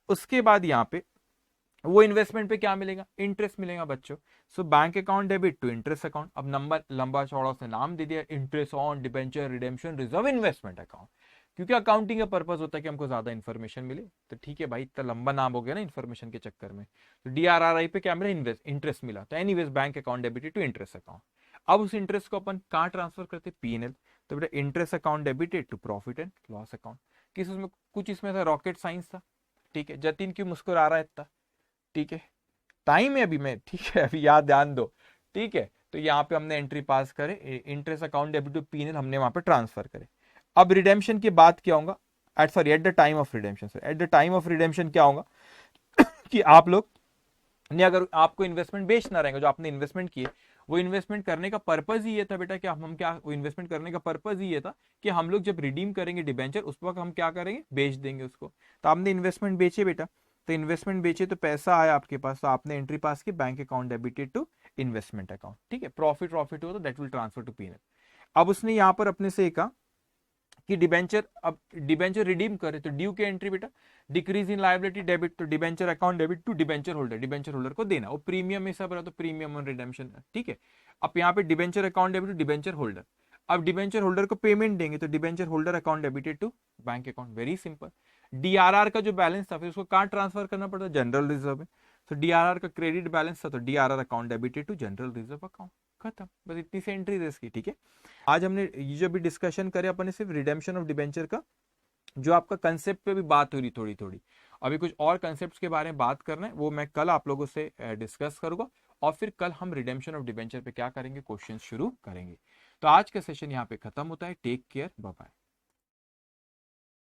उसके बाद यहाँ पे वो इन्वेस्टमेंट पे क्या मिलेगा, इंटरेस्ट मिलेगा बच्चों, so bank account debit to interest account, अब नंबर लंबा चौड़ा से नाम दे दिया, interest on debenture redemption reserve investment account, क्योंकि अकाउंटिंग का पर्पस होता है कि हमको ज्यादा इन्फॉर्मेशन मिले, तो ठीक है भाई इतना लंबा नाम हो गया ना इन्फॉर्मेशन के चक्कर में, तो डीआरआरआई पे क्या मिला, इंटरेस्ट मिला, तो anyways bank account debited to interest account. अब उस इंटरेस्ट को अपन कहाँ ट्रांसफर करते, पीएनएल, तो बेटा interest account debited to profit and loss account, किस उसमें कुछ इसमें था रॉकेट साइंस था, ठीक है, जतिन क्यों मुस्कुरा रहा है इतना, ठीक है, टाइम है अभी मैं, ठीक है अभी याद ध्यान दो, ठीक है, तो यहाँ पे हमने एंट्री पास करे, interest account debit to PNL हमने वहां पे ट्रांसफर करे। अब रिडेम्पशन के बाद क्या होगा, at the time of redemption, at the time of redemption क्या होगा कि आप लोग ने, अगर आपको इन्वेस्टमेंट बेचना रहेगा, जो आपने इन्वेस्टमेंट किए, वो इन्वेस्टमेंट करने का पर्पज ही ये था बेटा कि हम क्या, वो इन्वेस्टमेंट करने का पर्पज ही ये था कि हम लोग जब रिडीम करेंगे डिबेंचर उस वक्त हम क्या करेंगे, बेच देंगे उसको, तो आपने इन्वेस्टमेंट बेचे बेटा, तो इन्वेस्टमेंट बेचे तो पैसा आया आपके पास, तो आपने एंट्री पास की bank account debited to investment account, ठीक है, प्रॉफिट हो तो that will transfer to PNL. अब उसने यहां पर अपने से कहा कि डिबेंचर, अब डिबेंचर रिडीम करे तो ड्यू की एंट्री बेटा, डिक्रीज इन लायबिलिटी डेबिट, तो debenture account debit to debenture holder को देना, वो प्रीमियम में सब रहा तो प्रीमियम ऑन रिडेम्पशन, ठीक है। अब यहाँ पे debenture account debit to debenture holder, अब डिबेंचर होल्डर को पेमेंट देंगे तो debenture holder account debited to bank account, very simple. DRR का जो बैलेंस था फिर उसको कहाँ ट्रांसफर करना पड़ता, जनरल रिजर्व में, तो डीआरआर का क्रेडिट बैलेंस था तो DRR account debited to general reserve account, खत्म, बस इतनी सी एंट्री है इसकी, ठीक है। आज हमने ये जो भी डिस्कशन करे अपन सिर्फ रिडेम्पशन ऑफ डिबेंचर का, जो आपका कंसेप्ट पे भी बात हो रही थोड़ी थोड़ी, अभी कुछ और कंसेप्ट के बारे में बात करना है, वो मैं कल आप लोगों से डिस्कस करूंगा, और फिर कल हम रिडेम्पशन ऑफ डिबेंचर पे क्या करेंगे, क्वेश्चन शुरू करेंगे। तो आज का सेशन यहाँ पे खत्म होता है। Take care, bye bye.